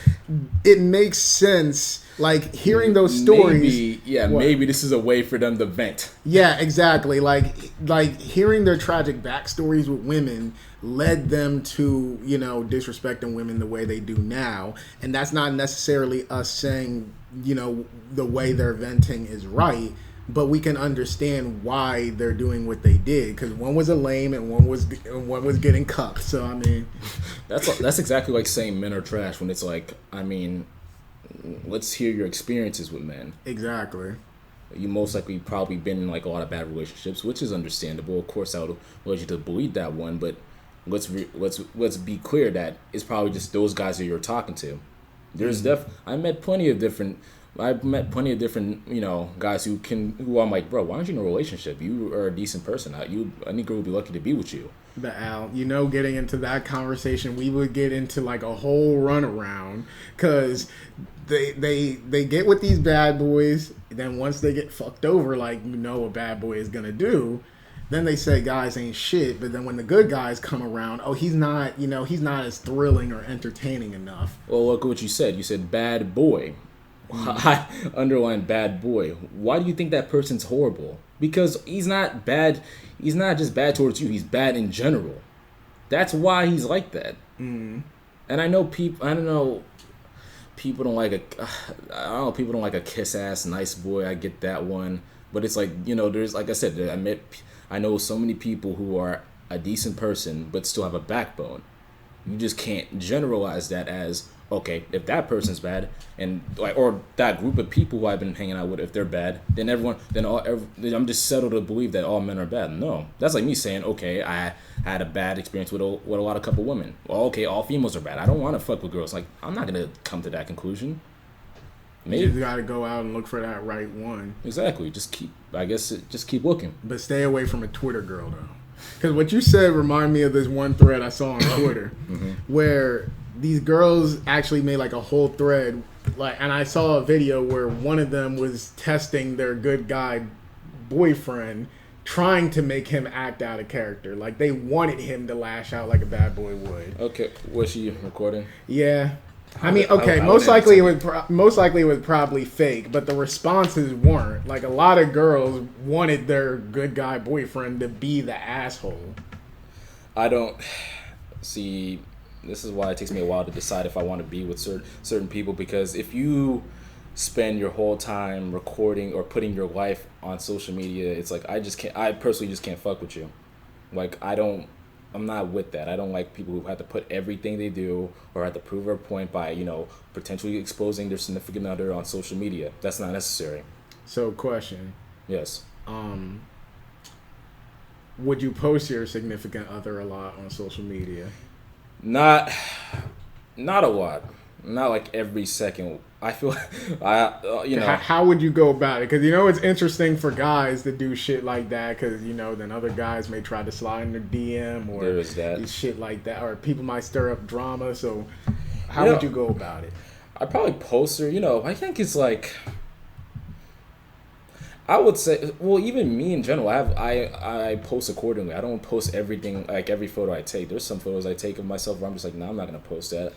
it makes sense, like, hearing those stories. Maybe this is a way for them to vent. Yeah, exactly. Like hearing their tragic backstories with women led them to, disrespecting women the way they do now. And that's not necessarily us saying, the way they're venting is right, but we can understand why they're doing what they did, because one was a lame and one was getting cucked. So I mean, that's exactly like saying men are trash when it's like, I mean, let's hear your experiences with men. Exactly. You most likely probably been in like a lot of bad relationships, which is understandable. Of course, I would want you to believe that one, but let's be clear that it's probably just those guys that you're talking to. There's I met plenty of different, guys who I'm like, bro, why aren't you in a relationship? You are a decent person. A nigga would be lucky to be with you. But Al, getting into that conversation, we would get into like a whole runaround, because they get with these bad boys. Then once they get fucked over, like a bad boy is gonna do, then they say guys ain't shit. But then when the good guys come around, he's not as thrilling or entertaining enough. Well, look at what you said. You said bad boy. I underline bad boy. Why do you think that person's horrible? Because he's not bad. He's not just bad towards you. He's bad in general. That's why he's like that. And I know people. I don't know. People don't like people don't like a kiss ass nice boy. I get that one. But it's like, there's, like I said, I know so many people who are a decent person but still have a backbone. You just can't generalize that as, okay, if that person's bad or that group of people who I've been hanging out with, if they're bad, then I'm just settled to believe that all men are bad. No, that's like me saying, okay, I had a bad experience with a couple women. Well, okay, all females are bad. I don't want to fuck with girls. Like, I'm not gonna come to that conclusion. Maybe. You just gotta go out and look for that right one. Exactly. Just keep looking. But stay away from a Twitter girl, though. Because what you said reminded me of this one thread I saw on Twitter, where these girls actually made like a whole thread, and I saw a video where one of them was testing their good guy boyfriend, trying to make him act out of character. Like, they wanted him to lash out like a bad boy would. Okay, was she recording? Yeah. I mean, okay, most likely it was probably fake, but the responses weren't. Like, a lot of girls wanted their good guy boyfriend to be the asshole. I don't see. This is why it takes me a while to decide if I want to be with certain people, because if you spend your whole time recording or putting your life on social media, it's like I personally just can't fuck with you. Like, I'm not with that. I don't like people who have to put everything they do or have to prove their point by, potentially exposing their significant other on social media. That's not necessary. So, question. Yes. Would you post your significant other a lot on social media? Not a lot. Not like every second. I feel, How would you go about it? Because, it's interesting for guys to do shit like that, because, then other guys may try to slide in their DM or there is that. Shit like that. Or people might stir up drama. So how would you go about it? I'd probably post her, I think it's like, I would say, well, even me in general, I post accordingly. I don't post everything, like every photo I take. There's some photos I take of myself where I'm just like, no, I'm not going to post that.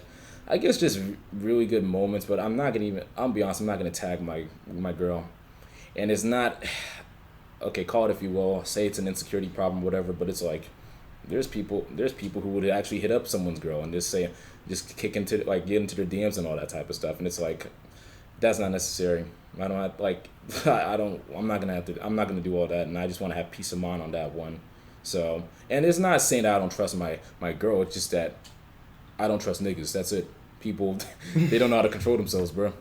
I guess just really good moments, but I'm not gonna I'll be honest, I'm not gonna tag my girl, and it's not. okay, call it if you will, say it's an insecurity problem, whatever, but it's like there's people who would actually hit up someone's girl and just kick into like get into their DMs and all that type of stuff, and it's like that's not necessary. I don't have, like I'm not gonna do all that, and I just want to have peace of mind on that one. So, and it's not saying that I don't trust my girl, it's just that I don't trust niggas. That's it. People they don't know how to control themselves, bro.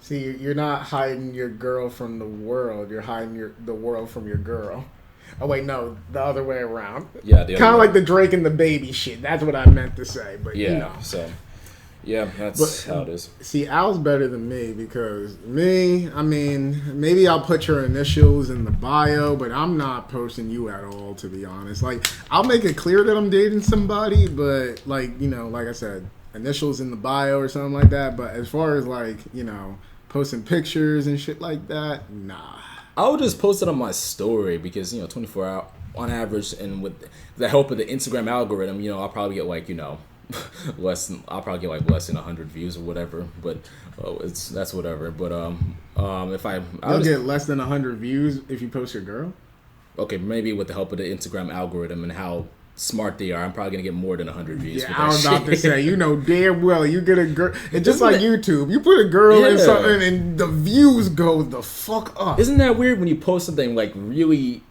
See, you're not hiding your girl from the world. You're hiding the world from your girl. Oh wait, no, the other way around. Yeah, kind of like the Drake and the baby shit. That's what I meant to say. But yeah, you know. So yeah, that's how it is. See, Al's better than me because I mean, maybe I'll put your initials in the bio, but I'm not posting you at all, to be honest. Like, I'll make it clear that I'm dating somebody, but like, you know, like I said, initials in the bio or something like that. But as far as like, you know, posting pictures and shit like that, nah. I would just post it on my story because, you know, 24 hours on average, and with the help of the Instagram algorithm, you know, I'll probably get like, you know, less than 100 views or whatever, but that's whatever. But if you'll get less than 100 views if you post your girl. Okay, maybe with the help of the Instagram algorithm and how smart they are, I'm probably gonna get more than 100 views. Yeah, I was about to say, you know damn well you get a girl. It's just like YouTube. You put a girl in something and the views go the fuck up. Isn't that weird when you post something like really,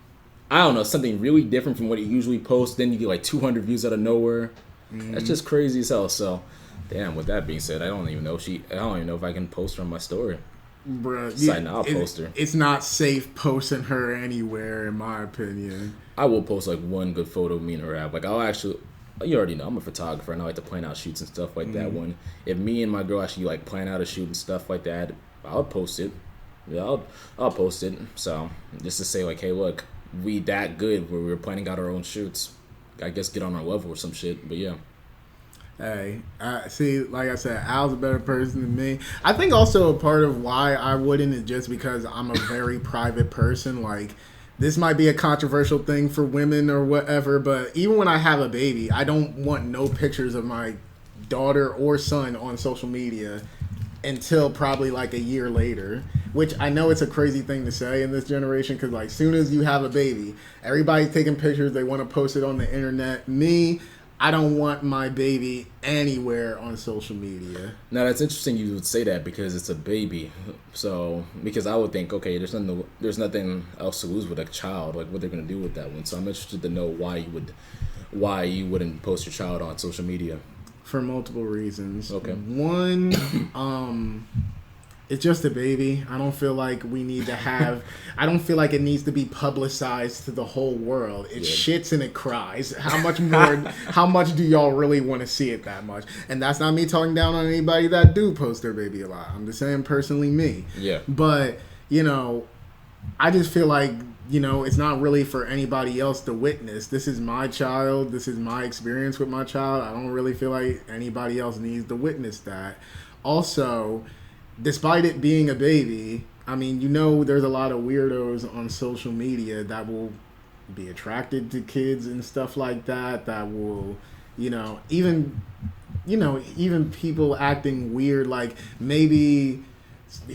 I don't know, something really different from what you usually post, then you get like 200 views out of nowhere? Mm-hmm. That's just crazy as hell. So, damn. With that being said, I don't even know if I can post her on my story. Bruh, I'll post her. It's not safe posting her anywhere, in my opinion. I will post like one good photo of me and her have. Like, I'll actually, you already know, I'm a photographer and I like to plan out shoots and stuff like that. When if me and my girl actually like plan out a shoot and stuff like that, I'll post it. Yeah, I'll post it. So just to say like, hey, look, we that good where we're planning out our own shoots. I guess get on our level or some shit. But yeah. Hey, see, like I said, Al's a better person than me. I think also a part of why I wouldn't is just because I'm a very private person. Like, this might be a controversial thing for women or whatever, but even when I have a baby, I don't want no pictures of my daughter or son on social media until probably like a year later, which I know it's a crazy thing to say in this generation because like soon as you have a baby, everybody's taking pictures, they want to post it on the internet. Me, I don't want my baby anywhere on social media. Now that's interesting you would say that because it's a baby. So because I would think, okay, there's nothing else to lose with a child, like what they're gonna do with that one. So I'm interested to know why you wouldn't post your child on social media. For multiple reasons. Okay. One, it's just a baby. I don't feel like we need to have. I don't feel like it needs to be publicized to the whole world. It shits and it cries. How much more? How much do y'all really want to see it that much? And that's not me talking down on anybody that do post their baby a lot. I'm just saying personally me. Yeah. But you know, I just feel like you know it's not really for anybody else to witness. This is my child. This is my experience with my child. I don't really feel like anybody else needs to witness that. Also, despite it being a baby, I mean, you know, there's a lot of weirdos on social media that will be attracted to kids and stuff like that. That will, even people acting weird, like maybe,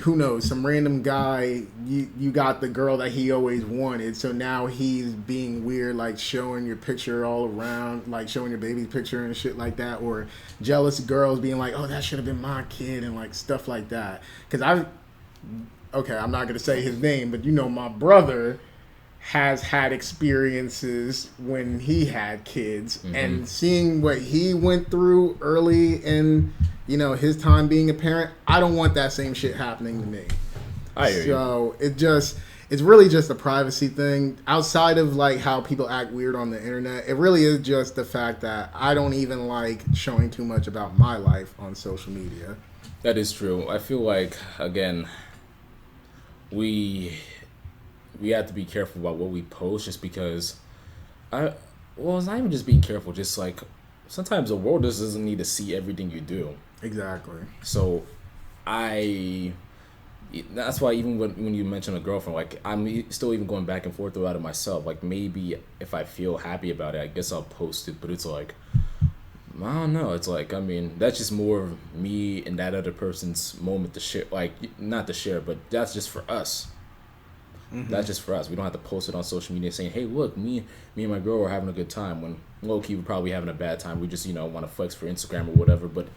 who knows, some random guy, you got the girl that he always wanted, so now he's being weird, like showing your picture all around, like showing your baby's picture and shit like that, or jealous girls being like, oh, that should have been my kid, and like stuff like that. Because I'm not going to say his name, but my brother has had experiences when he had kids, and seeing what he went through early in his time being a parent, I don't want that same shit happening to me. I hear you. So it's really just a privacy thing. Outside of like how people act weird on the internet, it really is just the fact that I don't even like showing too much about my life on social media. That is true. I feel like, again, we have to be careful about what we post, just because it's not even just being careful, just like sometimes the world just doesn't need to see everything you do. Exactly. So that's why even when you mention a girlfriend, like I'm still even going back and forth about it myself. Like maybe if I feel happy about it, I guess I'll post it, but it's like, I don't know. It's like, I mean, that's just more of me and that other person's moment to share. Like, not to share, but that's just for us. That's just for us. We don't have to post it on social media saying, "Hey, look, me and my girl are having a good time." When low key we're probably having a bad time. We just want to flex for Instagram or whatever. But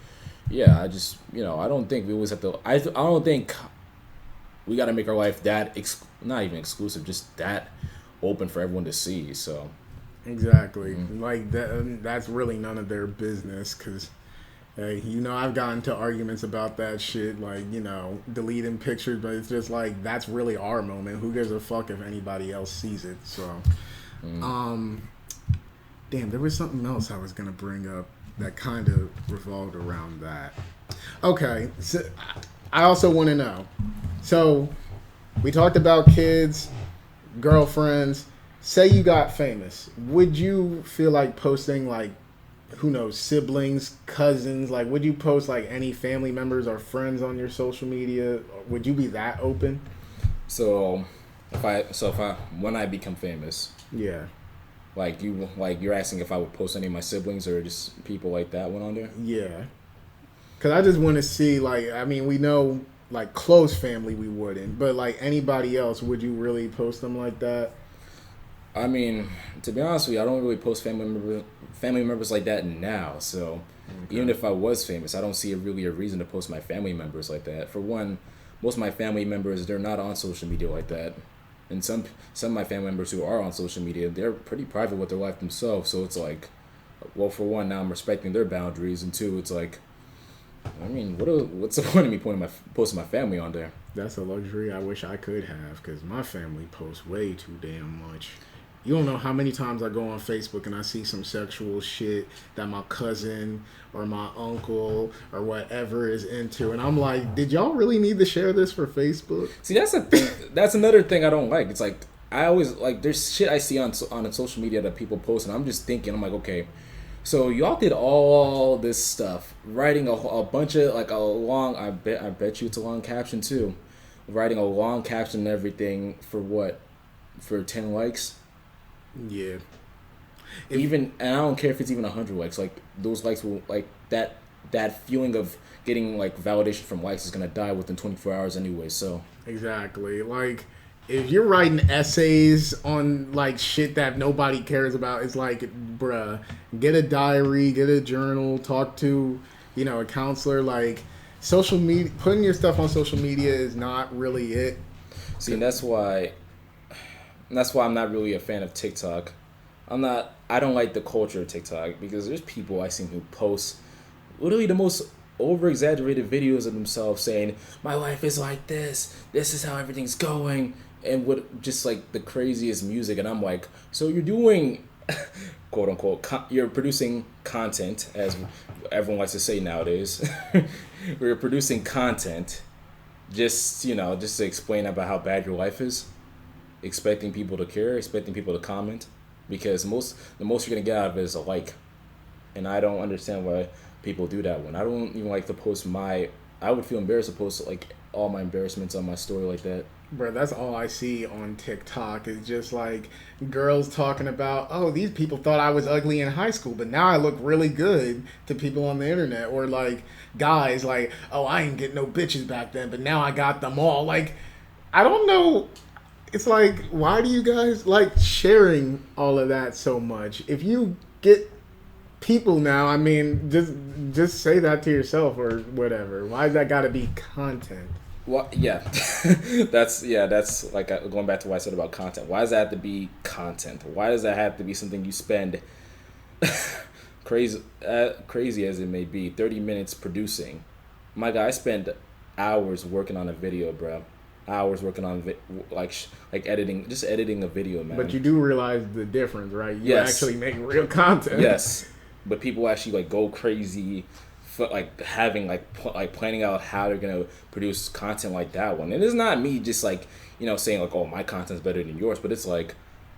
yeah, I just I don't think we always have to. I don't think we got to make our life that not even exclusive, just that open for everyone to see. So exactly, like that. That's really none of their business because. Hey, I've gotten into arguments about that shit, like, deleting pictures, but it's just like, that's really our moment. Who gives a fuck if anybody else sees it? So, damn, there was something else I was going to bring up that kind of revolved around that. Okay, so I also want to know. So, we talked about kids, girlfriends. Say you got famous. Would you feel like posting, like, who knows, siblings, cousins, like would you post like any family members or friends on your social media? Would you be that open? So if I when I become famous, yeah, you're asking if I would post any of my siblings or just people like that went on there? Yeah, because I just want to see, like, I mean, we know like close family we wouldn't, but like anybody else, would you really post them like that? I mean, to be honest with you, I don't really post family members like that now. So even if I was famous, I don't see really a reason to post my family members like that. For one, most of my family members, they're not on social media like that. And some of my family members who are on social media, they're pretty private with their life themselves. So it's like, well, for one, now I'm respecting their boundaries, and two, it's like, I mean, what's the point of me posting my family on there? That's a luxury I wish I could have, because my family posts way too damn much. You don't know how many times I go on Facebook and I see some sexual shit that my cousin or my uncle or whatever is into, and I'm like, did y'all really need to share this for Facebook? See, that's a thing. That's another thing I don't like. It's like I always like there's shit I see on social media that people post, and I'm just thinking, I'm like, okay, so y'all did all this stuff, writing a bunch of like a long. I bet you it's a long caption too, writing a long caption and everything for what, for 10 likes. Yeah. And I don't care if it's even 100 likes. Like those likes will like that feeling of getting like validation from likes is gonna die within 24 hours anyway. So exactly, like if you're writing essays on like shit that nobody cares about, it's like, bruh, get a diary, get a journal, talk to a counselor. Like social media, putting your stuff on social media is not really it. See, and that's why I'm not really a fan of TikTok. I don't like the culture of TikTok because there's people I see who post literally the most over-exaggerated videos of themselves saying, my life is like this is how everything's going, and with just like the craziest music, and I'm like, so you're doing quote unquote you're producing content, as everyone likes to say nowadays. We're producing content just to explain about how bad your life is, expecting people to care, expecting people to comment, because the most you're gonna get out of it is a like, and I don't understand why people do that one. I don't even like to post I would feel embarrassed to post like all my embarrassments on my story like that. Bro, that's all I see on TikTok is just like girls talking about, oh, these people thought I was ugly in high school, but now I look really good to people on the internet. Or like guys like, oh, I ain't get no bitches back then, but now I got them all. Like, I don't know. It's like, why do you guys like sharing all of that so much? If you get people now, I mean, just say that to yourself or whatever. Why's that gotta be content? Well, yeah, that's like going back to what I said about content. Why does that have to be content? Why does that have to be something you spend crazy as it may be, 30 minutes producing? My guy, I spend hours working on a video, bro. Hours working on like editing a video, man. But you do realize the difference, right? You actually make real content. Yes, but people actually like go crazy. For like having planning out how they're gonna produce content like that one, and it's not me just like saying like, oh, my content's better than yours, but it's like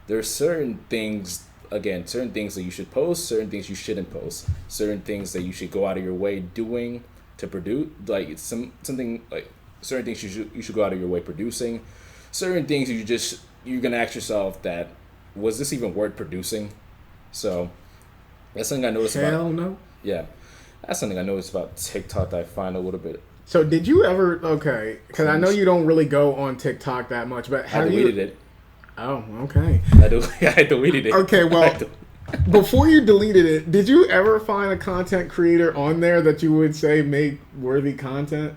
there's certain things that you should post, certain things you shouldn't post, certain things that you should go out of your way doing to produce, like it's something like certain things you should go out of your way producing, certain things you're gonna ask yourself that was this even worth producing? So that's something I noticed about. Hell no. Yeah. That's something I noticed about TikTok that I find a little bit So did you ever? Okay, because I know you don't really go on TikTok that much, but I deleted it. Oh, okay. I deleted it. Okay, well, before you deleted it, did you ever find a content creator on there that you would say make worthy content?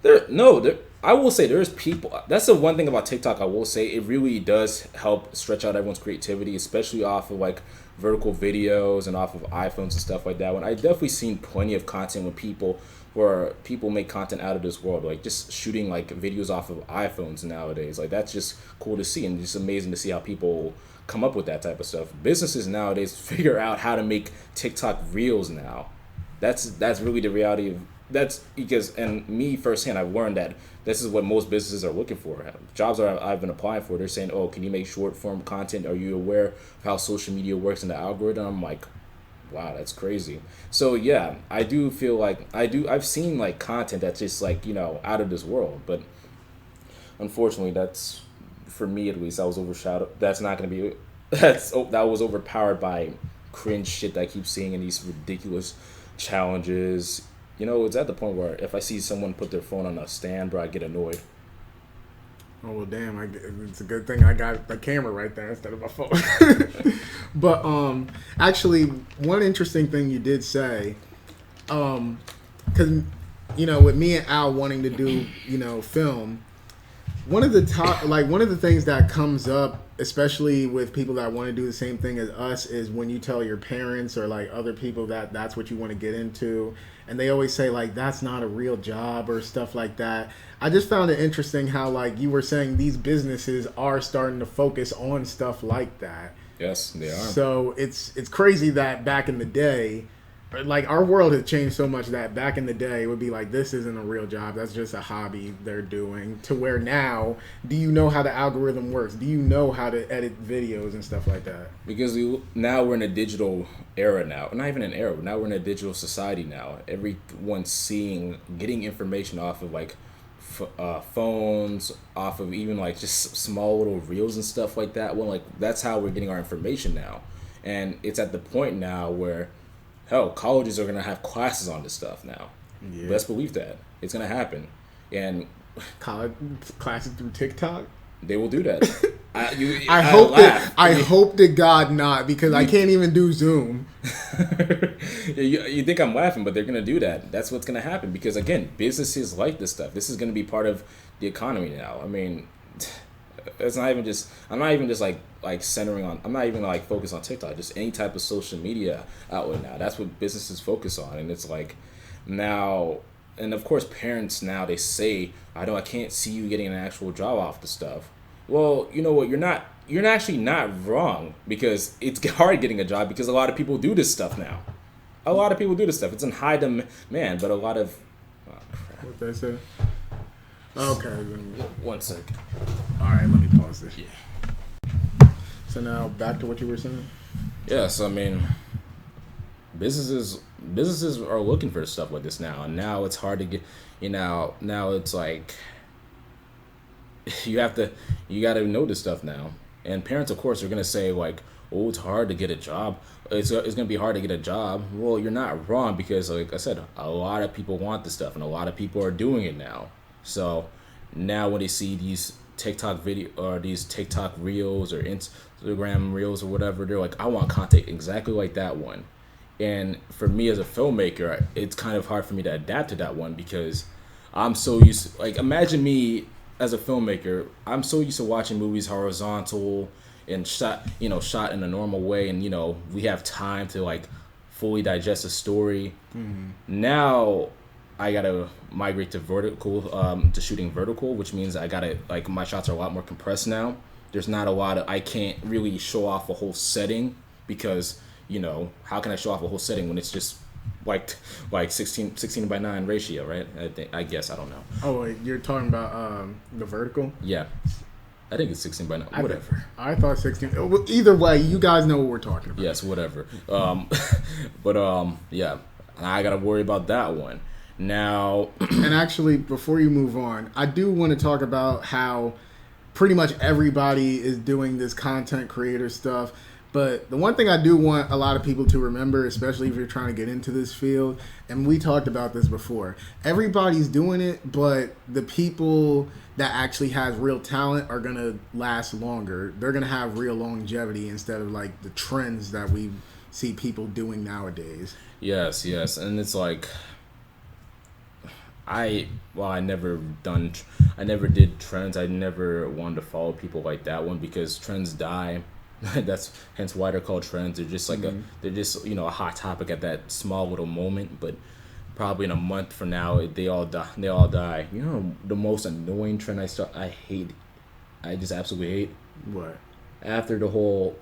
I will say there's people. That's the one thing about TikTok. I will say it really does help stretch out everyone's creativity, especially off of like vertical videos and off of iPhones and stuff like that. When I definitely seen plenty of content where people make content out of this world, like just shooting like videos off of iPhones nowadays. Like that's just cool to see, and just amazing to see how people come up with that type of stuff. Businesses nowadays figure out how to make TikTok reels now. That's really the reality of that's because, and me firsthand, I've learned that this is what most businesses are looking for. Jobs I've been applying for, they're saying, oh, can you make short form content? Are you aware of how social media works in the algorithm? I'm like, wow, that's crazy. So yeah, I do feel like I've seen like content that's just like, out of this world, but unfortunately that's, for me at least, I was overshadowed. That's not going to be, that was overpowered by cringe shit that I keep seeing in these ridiculous challenges. It's at the point where if I see someone put their phone on a stand, bro, I get annoyed. Oh, well, damn, it's a good thing I got the camera right there instead of my phone. But actually, one interesting thing you did say, because, with me and Al wanting to do, film, one of the things that comes up, especially with people that want to do the same thing as us, is when you tell your parents or like other people that that's what you want to get into, and they always say like that's not a real job or stuff like that. I just found it interesting how like you were saying these businesses are starting to focus on stuff like that. Yes, they are. So it's crazy that back in the day, like our world has changed so much that back in the day it would be like this isn't a real job, that's just a hobby they're doing, to where now, do you know how the algorithm works? Do you know how to edit videos and stuff like that? Because now we're in a digital era now. Not even an era, now we're in a digital society now. Everyone's getting information off of like phones, off of even like just small little reels and stuff like that. Well, like that's how we're getting our information now. And it's at the point now where hell, colleges are going to have classes on this stuff now. Yeah. Best believe that. It's going to happen. And college classes through TikTok? They will do that. I hope to God not, because I can't even do Zoom. You think I'm laughing, but they're going to do that. That's what's going to happen because, again, businesses like this stuff. This is going to be part of the economy now. I mean, it's not even just, I'm not even just like centering on, I'm not even like focused on TikTok, just any type of social media outlet now. That's what businesses focus on. And it's like now, and of course parents now, they say, I can't see you getting an actual job off the stuff. Well, you know what, you're actually not wrong, because it's hard getting a job because a lot of people do this stuff now. A lot of people do this stuff. It's in high demand, but a lot of, oh crap. What they say? Okay. 1 sec. All right, let me pause this. Yeah. So now back to what you were saying. Yes, I mean, businesses are looking for stuff like this now, and now it's hard to get. Now it's like you got to know this stuff now. And parents, of course, are gonna say like, "Oh, it's hard to get a job. It's gonna be hard to get a job." Well, you're not wrong, because, like I said, a lot of people want this stuff, and a lot of people are doing it now. So now when they see these TikTok video or these TikTok reels or Instagram reels or whatever, they're like, I want content exactly like that one. And for me as a filmmaker, it's kind of hard for me to adapt to that one, because I'm so used to, like, imagine me as a filmmaker, I'm so used to watching movies horizontal and shot in a normal way, and we have time to like fully digest a story. Mm-hmm. Now I gotta migrate to vertical, to shooting vertical, which means I gotta, like, my shots are a lot more compressed now. There's not a lot of, I can't really show off a whole setting, because, how can I show off a whole setting when it's just like 16 by 9 ratio, right? I guess, I don't know. Oh, wait, you're talking about the vertical? Yeah. I think it's 16 by 9, whatever. I thought 16. Well, either way, you guys know what we're talking about. Yes, whatever. Yeah, I gotta worry about that one. Now, and actually, before you move on, I do want to talk about how pretty much everybody is doing this content creator stuff, But the one thing I do want a lot of people to remember, especially if you're trying to get into this field, and we talked about this before, everybody's doing it, but the people that actually has real talent are going to last longer. They're going to have real longevity instead of like the trends that we see people doing nowadays. Yes, and it's like I never did trends. I never wanted to follow people like that one because trends die. That's hence why they're called trends. They're just like they're just a hot topic at that small little moment, but probably in a month from now they all die. You know the most annoying trend I hate. I just absolutely hate. What? After the whole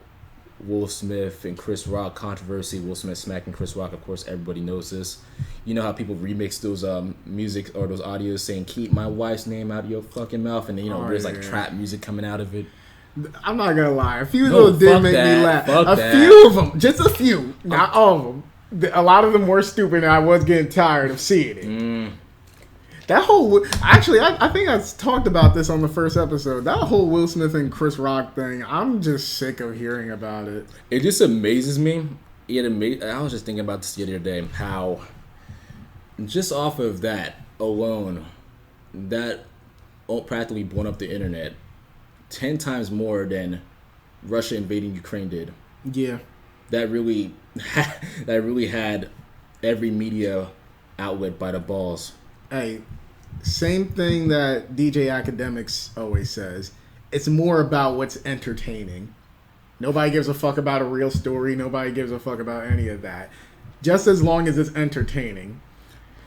Will Smith and Chris Rock controversy, Will Smith smacking Chris Rock, of course everybody knows this. You know how people remix those music or those audios saying keep my wife's name out of your fucking mouth, and then there's like trap music coming out of it. I'm not gonna lie. A few of those did make me laugh. Few of them, just a few, not all of them. A lot of them were stupid, and I was getting tired of seeing it. That whole I think I talked about this on the first episode. That whole Will Smith and Chris Rock thing, I'm just sick of hearing about it. It just amazes me. I was just thinking about this the other day. How just off of that alone, that practically blown up the internet 10 times more than Russia invading Ukraine did. Yeah. That really had every media outlet by the balls. Hey, same thing that DJ Academics always says. It's more about what's entertaining. Nobody gives a fuck about a real story. Nobody gives a fuck about any of that. Just as long as it's entertaining.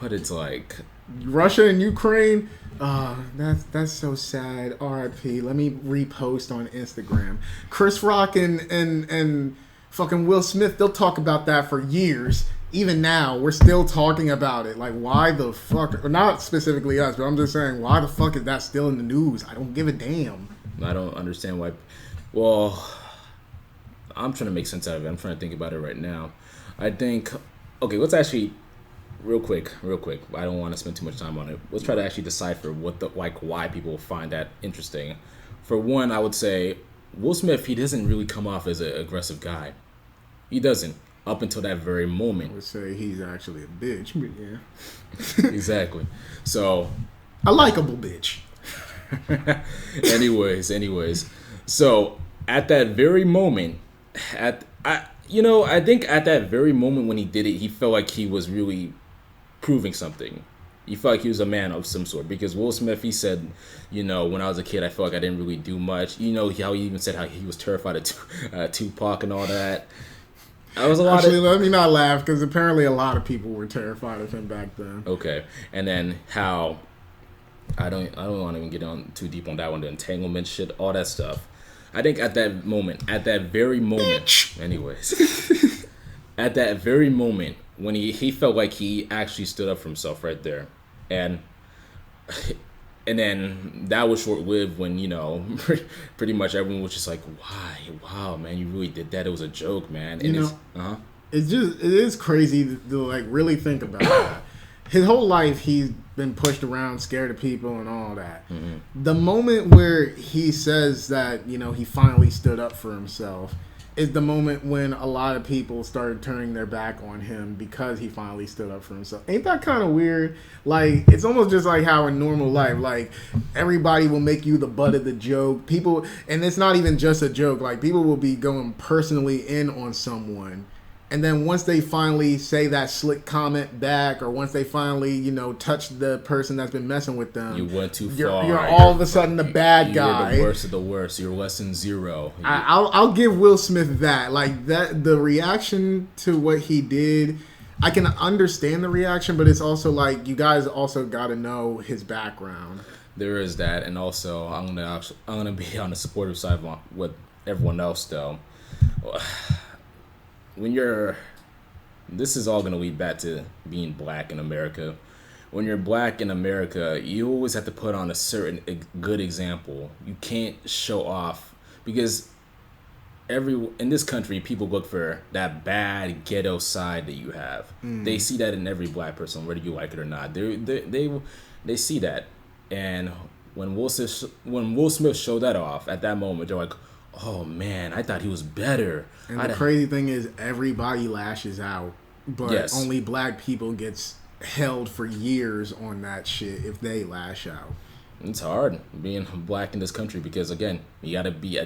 But it's like Russia and Ukraine. That's so sad. R.I.P. Let me repost on Instagram. Chris Rock and fucking Will Smith, they'll talk about that for years. Even now, we're still talking about it. Like, why the fuck? Or not specifically us, but I'm just saying, why the fuck is that still in the news? I don't give a damn. I don't understand why. Well, I'm trying to make sense out of it. I'm trying to think about it right now. I think, okay, let's actually real quick. I don't want to spend too much time on it. Let's try to actually decipher why people find that interesting. For one, I would say Will Smith, he doesn't really come off as an aggressive guy. He doesn't up until that very moment. I would say he's actually a bitch, but yeah. Exactly. So a likable bitch. anyways. So at that very moment, I think at that very moment when he did it, he felt like he was really proving something. He felt like he was a man of some sort. Because Will Smith, he said, when I was a kid, I felt like I didn't really do much. How he even said how he was terrified of Tupac and all that. Let me not laugh, because apparently a lot of people were terrified of him back then. Okay. And then how I don't want to even get on too deep on that one, the entanglement shit, all that stuff. I think at that very moment, anyways, at that very moment when he felt like he actually stood up for himself right there, and then that was short-lived when pretty much everyone was just like, why, wow, man, you really did that? It was a joke, man. And it is crazy to like really think about that. His whole life, he's been pushed around, scared of people, and all that. Mm-hmm. The moment where he says that, he finally stood up for himself is the moment when a lot of people started turning their back on him because he finally stood up for himself. Ain't that kind of weird? Like, it's almost just like how in normal life, like, everybody will make you the butt of the joke. People, and it's not even just a joke, like, people will be going personally in on someone. And then once they finally say that slick comment back, or once they finally, touch the person that's been messing with them, you went too far. You're all of a sudden the bad guy. You're the worst of the worst. You're less than zero. I'll give Will Smith that. Like that, the reaction to what he did, I can understand the reaction, but it's also like you guys also got to know his background. There is that, and also I'm gonna be on the supportive side with everyone else though. This is all going to lead back to being black in America. When you're black in America, you always have to put on a certain good example. You can't show off because in this country, people look for that bad ghetto side that you have. They see that in every black person, whether you like it or not. They see that, and when Will Smith showed that off at that moment, they're like, oh man, I thought he was better. And the crazy thing is, everybody lashes out, but Yes. only black people gets held for years on that shit if they lash out. It's hard being black in this country because again, you gotta be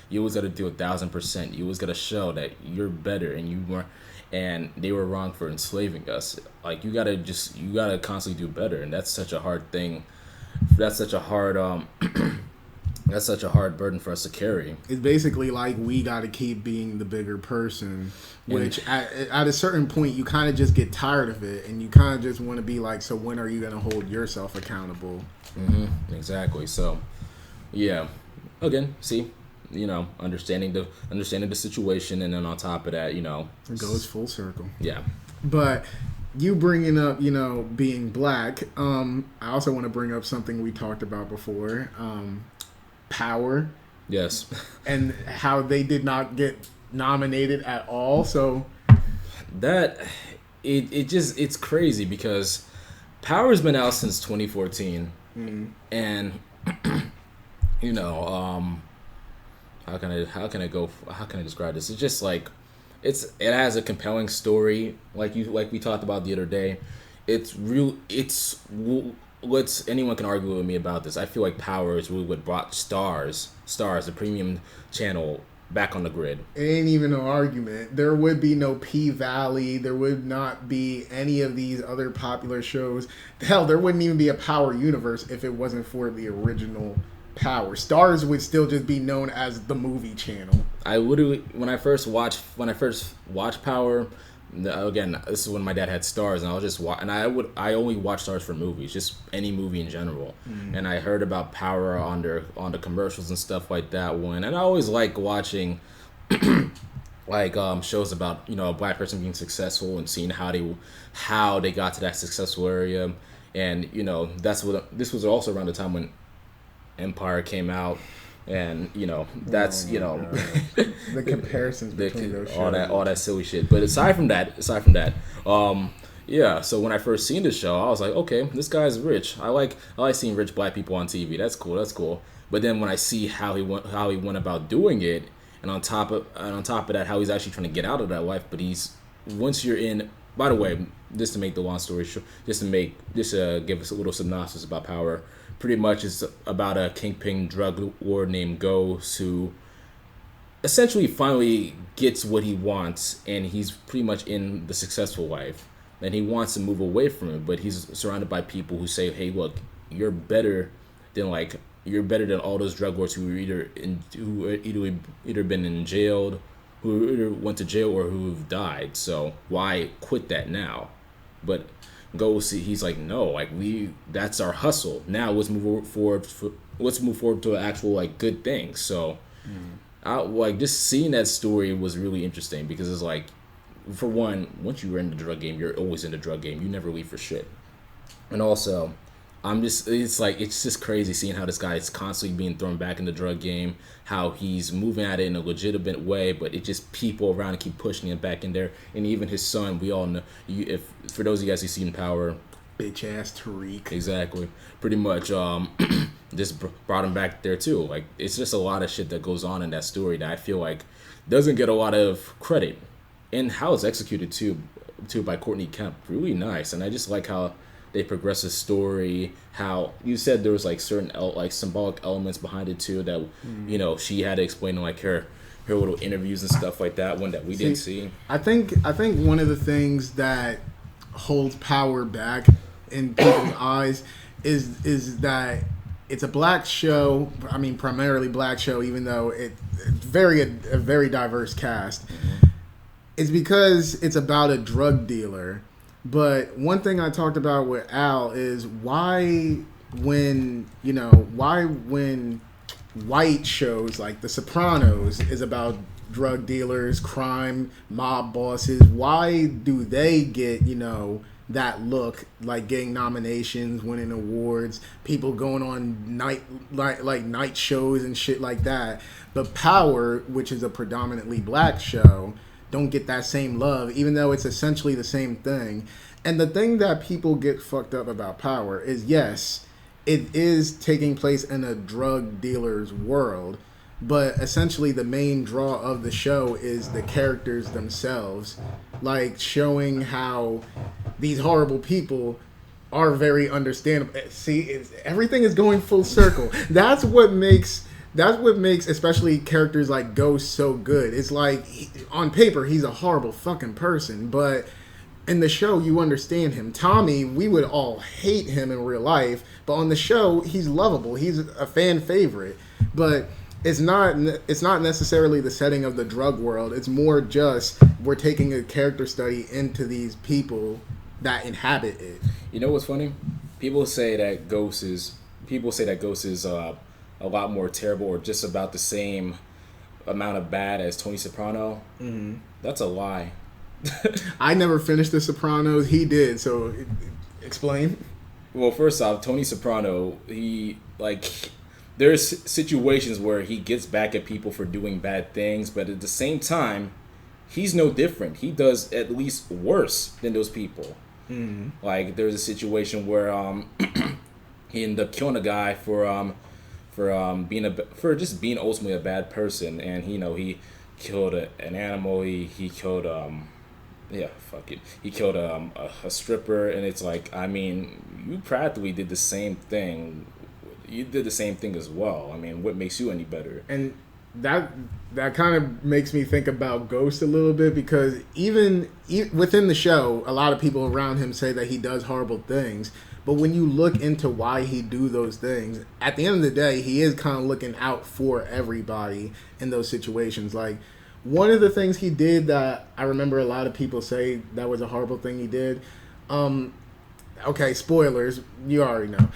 you always gotta do 1,000%. You always gotta show that you're better and you weren't, and they were wrong for enslaving us. Like you gotta constantly do better, and that's such a hard thing. That's such a hard that's such a hard burden for us to carry. It's basically like we got to keep being the bigger person, which at a certain point you kind of just get tired of it, and you kind of just want to be like, so when are you going to hold yourself accountable? Mm-hmm. Exactly. So, yeah. Again, see, understanding the situation, and then on top of that, It goes full circle. Yeah. But you bringing up, being black, I also want to bring up something we talked about before. Power. Yes. And how they did not get nominated at all. So that it's crazy because Power's been out since 2014, and how can I describe this? It's just like it has a compelling story, like we talked about the other day. It's real. What's anyone can argue with me about this? I feel like Power is really what brought Stars, the premium channel, back on the grid. It ain't even an argument. There would be no P-Valley. There would not be any of these other popular shows. Hell, there wouldn't even be a Power universe if it wasn't for the original Power. Stars would still just be known as the movie channel. I literally, when I first watched Power, again, this is when my dad had Stars, and I was just I only watch Stars for movies, just any movie in general. And I heard about Power on the commercials and stuff like that one, and I always like watching shows about a black person being successful and seeing how they got to that successful area. And this was also around the time when Empire came out. And that's the comparisons between those shows, all that silly shit. But aside from that, So when I first seen the show, I was like, okay, this guy's rich. I like seeing rich black people on TV. That's cool. But then when I see how he went about doing it, and on top of that, how he's actually trying to get out of that life. But once you're in. By the way, just to make the long story short, just to give us a little synopsis about Power. Pretty much it's about a kingpin drug lord named Ghost who essentially finally gets what he wants, and he's pretty much in the successful life. And he wants to move away from it, but he's surrounded by people who say, "Hey, look, you're better than all those drug lords who either been in jail, who either went to jail or who've died. So why quit that now?" But he's like, no, that's our hustle. Now let's move forward to actual good things. So just seeing that story was really interesting because it's like, for one, once you're in the drug game, you're always in the drug game. You never leave for shit. And also, it's just crazy seeing how this guy is constantly being thrown back in the drug game, how he's moving at it in a legitimate way, but it just people around and keep pushing him back in there. And even his son, we all know, for those of you guys who've seen Power, bitch ass Tariq. Exactly. Pretty much just brought him back there too. It's just a lot of shit that goes on in that story that I feel like doesn't get a lot of credit. And how it's executed too by Courtney Kemp, really nice. And I just like how they progress the story. How you said there was certain symbolic elements behind it too that she had to explain in her little interviews and stuff like that one that we didn't see. I think one of the things that holds Power back in people's eyes is that it's a black show. I mean, primarily black show, even though it's a very diverse cast. It's because it's about a drug dealer. But one thing I talked about with Al is why when white shows like The Sopranos is about drug dealers, crime, mob bosses, why do they get, that look, getting nominations, winning awards, people going on night shows and shit like that? But Power, which is a predominantly black show, don't get that same love, even though it's essentially the same thing. And the thing that people get fucked up about Power is, yes, it is taking place in a drug dealer's world, but essentially the main draw of the show is the characters themselves, like showing how these horrible people are very understandable. See, everything is going full circle. That's what makes especially characters like Ghost so good. It's like on paper he's a horrible fucking person, but in the show you understand him. Tommy, we would all hate him in real life, but on the show he's lovable. He's a fan favorite. But it's not necessarily the setting of the drug world. It's more just we're taking a character study into these people that inhabit it. You know what's funny? People say that Ghost is a lot more terrible or just about the same amount of bad as Tony Soprano. Mm-hmm. That's a lie. I never finished The Sopranos. He did, so explain. Well, first off, Tony Soprano, there's situations where he gets back at people for doing bad things, but at the same time, he's no different. He does at least worse than those people. Mm-hmm. Like, there's a situation where he ended up killing a guy for just being ultimately a bad person, and he killed an animal. He killed he killed a stripper, and it's like, I mean, you practically did the same thing. You did the same thing as well. I mean, what makes you any better? And that kind of makes me think about Ghost a little bit, because even within the show, a lot of people around him say that he does horrible things. But when you look into why he do those things, at the end of the day, he is kind of looking out for everybody in those situations. Like, one of the things he did that I remember a lot of people say that was a horrible thing he did. Okay, spoilers. You already know.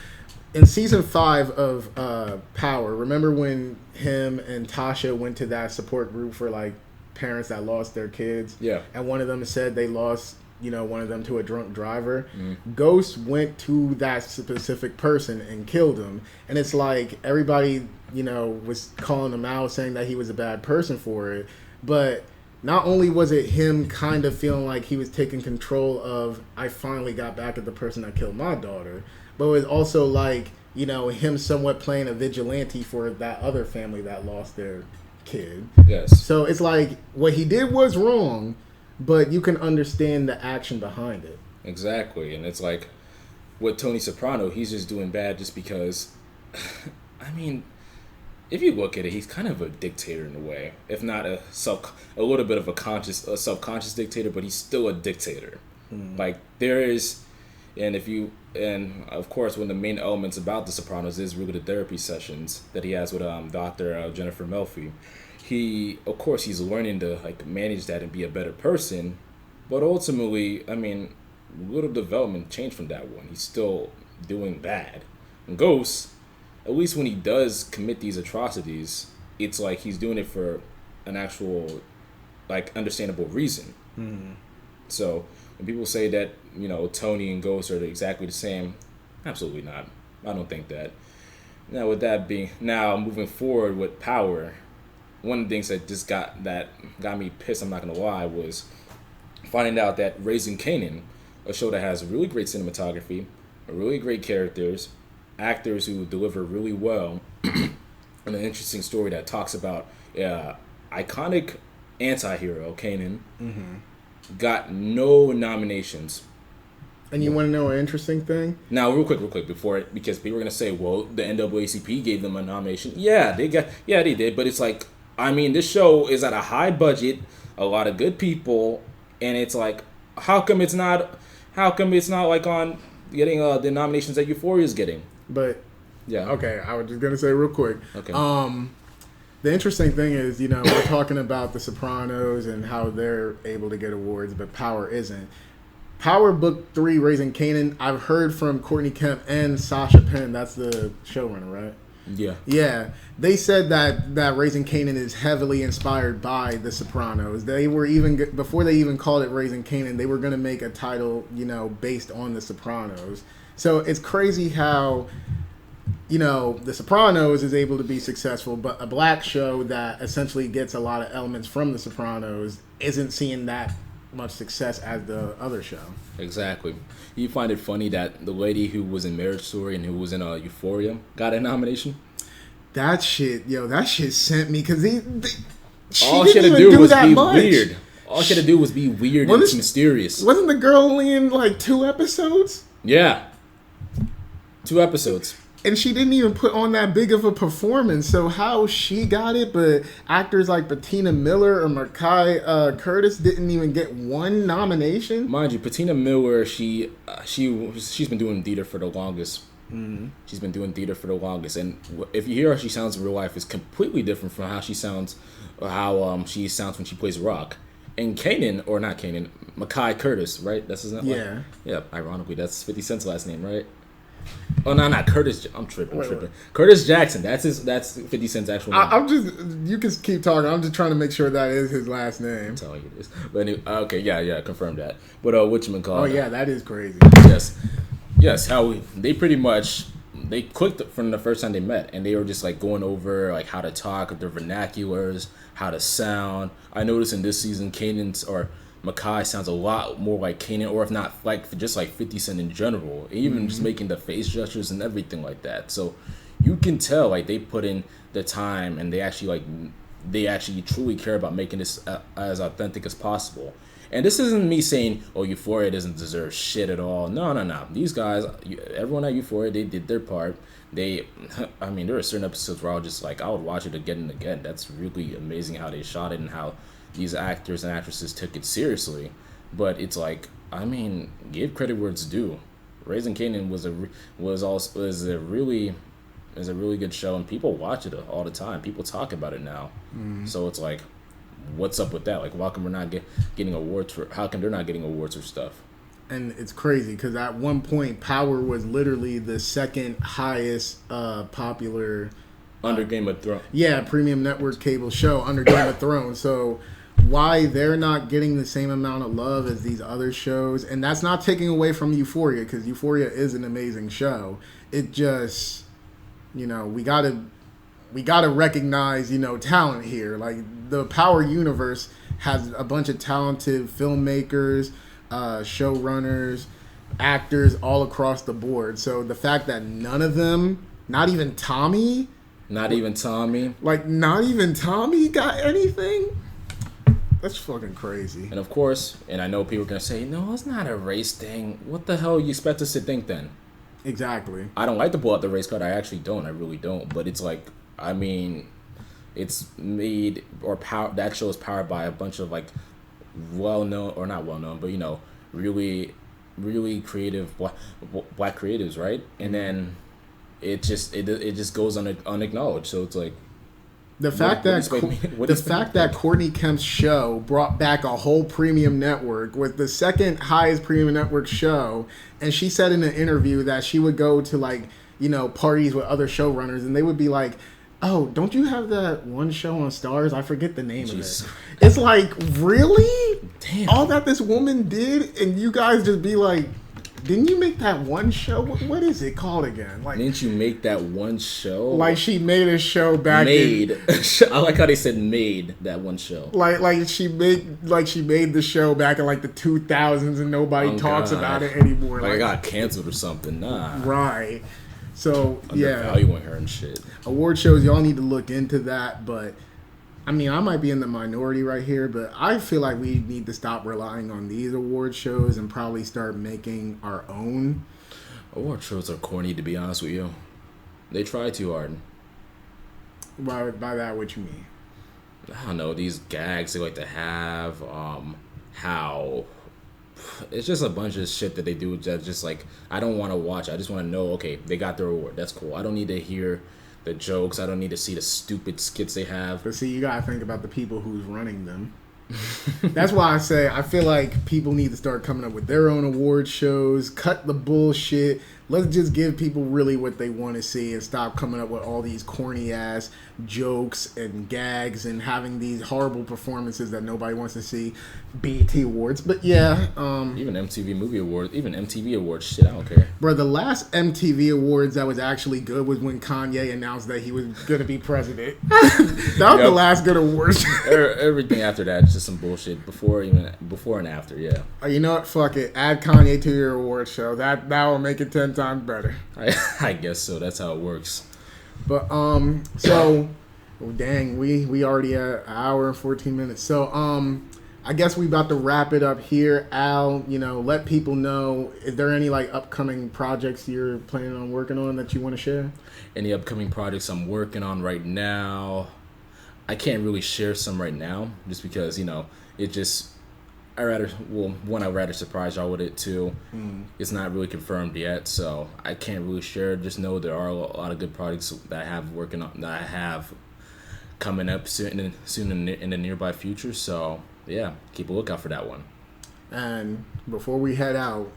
In season 5 of Power, remember when him and Tasha went to that support group for like parents that lost their kids? Yeah. And one of them said they lost, one of them to a drunk driver. Mm. Ghost went to that specific person and killed him. And it's like everybody, was calling him out, saying that he was a bad person for it. But not only was it him kind of feeling like he was taking control of, I finally got back at the person that killed my daughter, but it was also like, him somewhat playing a vigilante for that other family that lost their kid. Yes. So it's like, what he did was wrong, but you can understand the action behind it. Exactly. And it's like, with Tony Soprano, he's just doing bad just because, I mean, if you look at it, he's kind of a dictator in a way. If not a little bit of a subconscious dictator, but he's still a dictator. Mm. Like, there is... And of course, one of the main elements about The Sopranos is really the therapy sessions that he has with Dr. Jennifer Melfi. He's learning to manage that and be a better person, but ultimately, I mean, little development changed from that one. He's still doing bad. And Ghost, at least when he does commit these atrocities, it's like he's doing it for an actual understandable reason. Mm-hmm. So when people say that, Tony and Ghost are exactly the same, absolutely not. I don't think that. Now, with that being, moving forward with Power, one of the things that got me pissed, I'm not going to lie, was finding out that Raising Kanan, a show that has really great cinematography, really great characters, actors who deliver really well, and an interesting story that talks about iconic anti-hero, Kanan, mm-hmm. got no nominations. And you want to know an interesting thing? Now, real quick, because people are going to say, well, the NAACP gave them a nomination. Yeah, they did. But it's like, I mean, this show is at a high budget, a lot of good people, and it's like, how come it's not like on getting the nominations that Euphoria is getting? But, yeah. Okay, I was just going to say real quick. Okay. The interesting thing is, we're talking about The Sopranos and how they're able to get awards, but Power isn't. Power Book 3, Raising Kanan, I've heard from Courtney Kemp and Sasha Penn, that's the showrunner, right? Yeah. Yeah. They said that Raising Kanan is heavily inspired by The Sopranos. They were before they even called it Raising Kanan, they were going to make a title, based on The Sopranos. So it's crazy how, The Sopranos is able to be successful, but a black show that essentially gets a lot of elements from The Sopranos isn't seeing that much success as the other show. Exactly. You find it funny that the lady who was in Marriage Story and who was in Euphoria got a nomination? That shit sent me because all she had to do was be weird. All she had to do was be weird and mysterious. Wasn't the girl only in like 2 episodes? Yeah. 2 episodes. And she didn't even put on that big of a performance. So how she got it, but actors like Patina Miller or Makai Curtis didn't even get 1 nomination? Mind you, Patina Miller, she's been doing theater for the longest. Mm-hmm. She's been doing theater for the longest. And if you hear how she sounds in real life, it's completely different from how she sounds when she plays rock. And Makai Curtis, right? That's his name? Yeah. Yeah, ironically, that's 50 Cent's last name, right? Oh, no, not Curtis. I'm tripping. Wait. Curtis Jackson. That's 50 Cent's actual name. You can keep talking. I'm just trying to make sure that is his last name. I'm telling you this. But anyway, okay, yeah, confirm that. But whatchamacallit? Oh, yeah, that is crazy. Yes, they clicked from the first time they met, and they were just like going over like how to talk, their vernaculars, how to sound. I noticed in this season, Makai sounds a lot more like Kanan, or if not, like just like 50 Cent in general. Even just making the face gestures and everything like that. So you can tell like they put in the time, and they actually truly care about making this as authentic as possible. And this isn't me saying, oh, Euphoria doesn't deserve shit at all. No. These guys, everyone at Euphoria, they did their part. There are certain episodes where I would watch it again and again. That's really amazing how they shot it and how these actors and actresses took it seriously. But it's like, give credit where it's due. Raising Kanan was a really good show, and people watch it all the time. People talk about it now. So it's like, what's up with that? Like, why come we're not getting awards for? How come they're not getting awards for stuff? And it's crazy because at one point, Power was literally the second highest popular under Game of Thrones. Yeah, premium network cable show under Game of Thrones. So why they're not getting the same amount of love as these other shows? And that's not taking away from Euphoria, because Euphoria is an amazing show. It just, we gotta recognize, talent here. Like, the Power universe has a bunch of talented filmmakers, showrunners, actors all across the board. So the fact that none of them, not even Tommy got anything, that's fucking crazy. And of course, and I know people are gonna say, no, it's not a race thing. What the hell you expect us to think then? Exactly. I don't like to pull out the race card. I actually don't. I really don't. But it's like, it's made that show is powered by a bunch of like well-known, or not well-known, but really, really creative black creatives, right? And then it just goes unacknowledged. So it's like the fact that Courtney Kemp's show brought back a whole premium network with the second highest premium network show, and she said in an interview that she would go to parties with other showrunners, and they would be like, oh, don't you have that one show on Stars? I forget the name of it. It's like, really? Damn. All that this woman did, and you guys just be like, didn't you make that one show? What is it called again? Like, didn't you make that one show? Like, she made a show back I like how they said made that one show. Like she made the show back in like the 2000s, and nobody talks about it anymore. Like, it got canceled or something. Nah. Right. So, undervaluing her and shit. Award shows, y'all need to look into that. But, I might be in the minority right here, but I feel like we need to stop relying on these award shows and probably start making our own. Award shows are corny, to be honest with you. They try too hard. By that, what you mean? I don't know, these gags they like to have, how... It's just a bunch of shit that they do that just like, I don't want to watch. I just want to know, okay, they got their award. That's cool. I don't need to hear the jokes. I don't need to see the stupid skits they have. But see, you got to think about the people who's running them. That's why I say I feel like people need to start coming up with their own award shows. Cut the bullshit. Let's just give people really what they want to see and stop coming up with all these corny ass jokes and gags and having these horrible performances that nobody wants to see. BET Awards, but yeah, even MTV Movie Awards, even MTV Awards, shit, I don't care. Bro, the last MTV Awards that was actually good was when Kanye announced that he was gonna be president. That was the last good awards. Everything after that is just some bullshit. Before and after, yeah. You know what? Fuck it. Add Kanye to your award show. That will make it 10 times better. I guess so. That's how it works. But so dang, we already at an hour and 14 minutes. So I guess we about to wrap it up here. Al, let people know, is there any like upcoming projects you're planning on working on that you want to share? Any upcoming projects I'm working on right now? I can't really share some right now, just because it just. I'd rather surprise y'all with it too. It's not really confirmed yet, so I can't really share. Just know there are a lot of good projects that I have coming up soon in the nearby future. So yeah, keep a lookout for that one. And before we head out,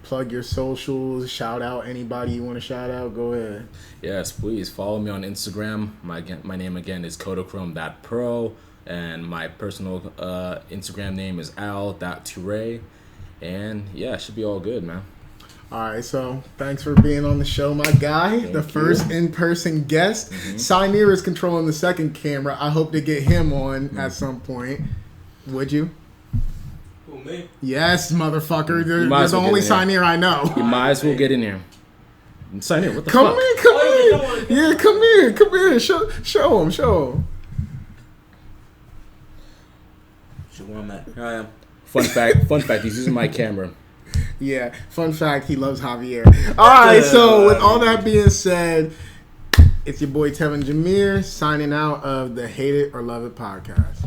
plug your socials, shout out anybody you want to shout out. Go ahead. Yes, please follow me on Instagram. My name again is KodaChrome.Pro. And my personal Instagram name is al.toure. And yeah, it should be all good, man. All right, so thanks for being on the show, my guy. Thank the first you. in-person guest. Sinir is controlling the second camera. I hope to get him on at some point. Would you? Who, me? Yes, motherfucker. You're might as the well only get in Sinir I know. You might as well get in here. Sinir, what the Come fuck? in. Yeah, come in. Show him. Where I'm at. Here I am. Fun fact, he's using my camera. Yeah, fun fact, he loves Javier. All right, so with all that being said, it's your boy Tevin Jameer signing out of the Hate It or Love It podcast.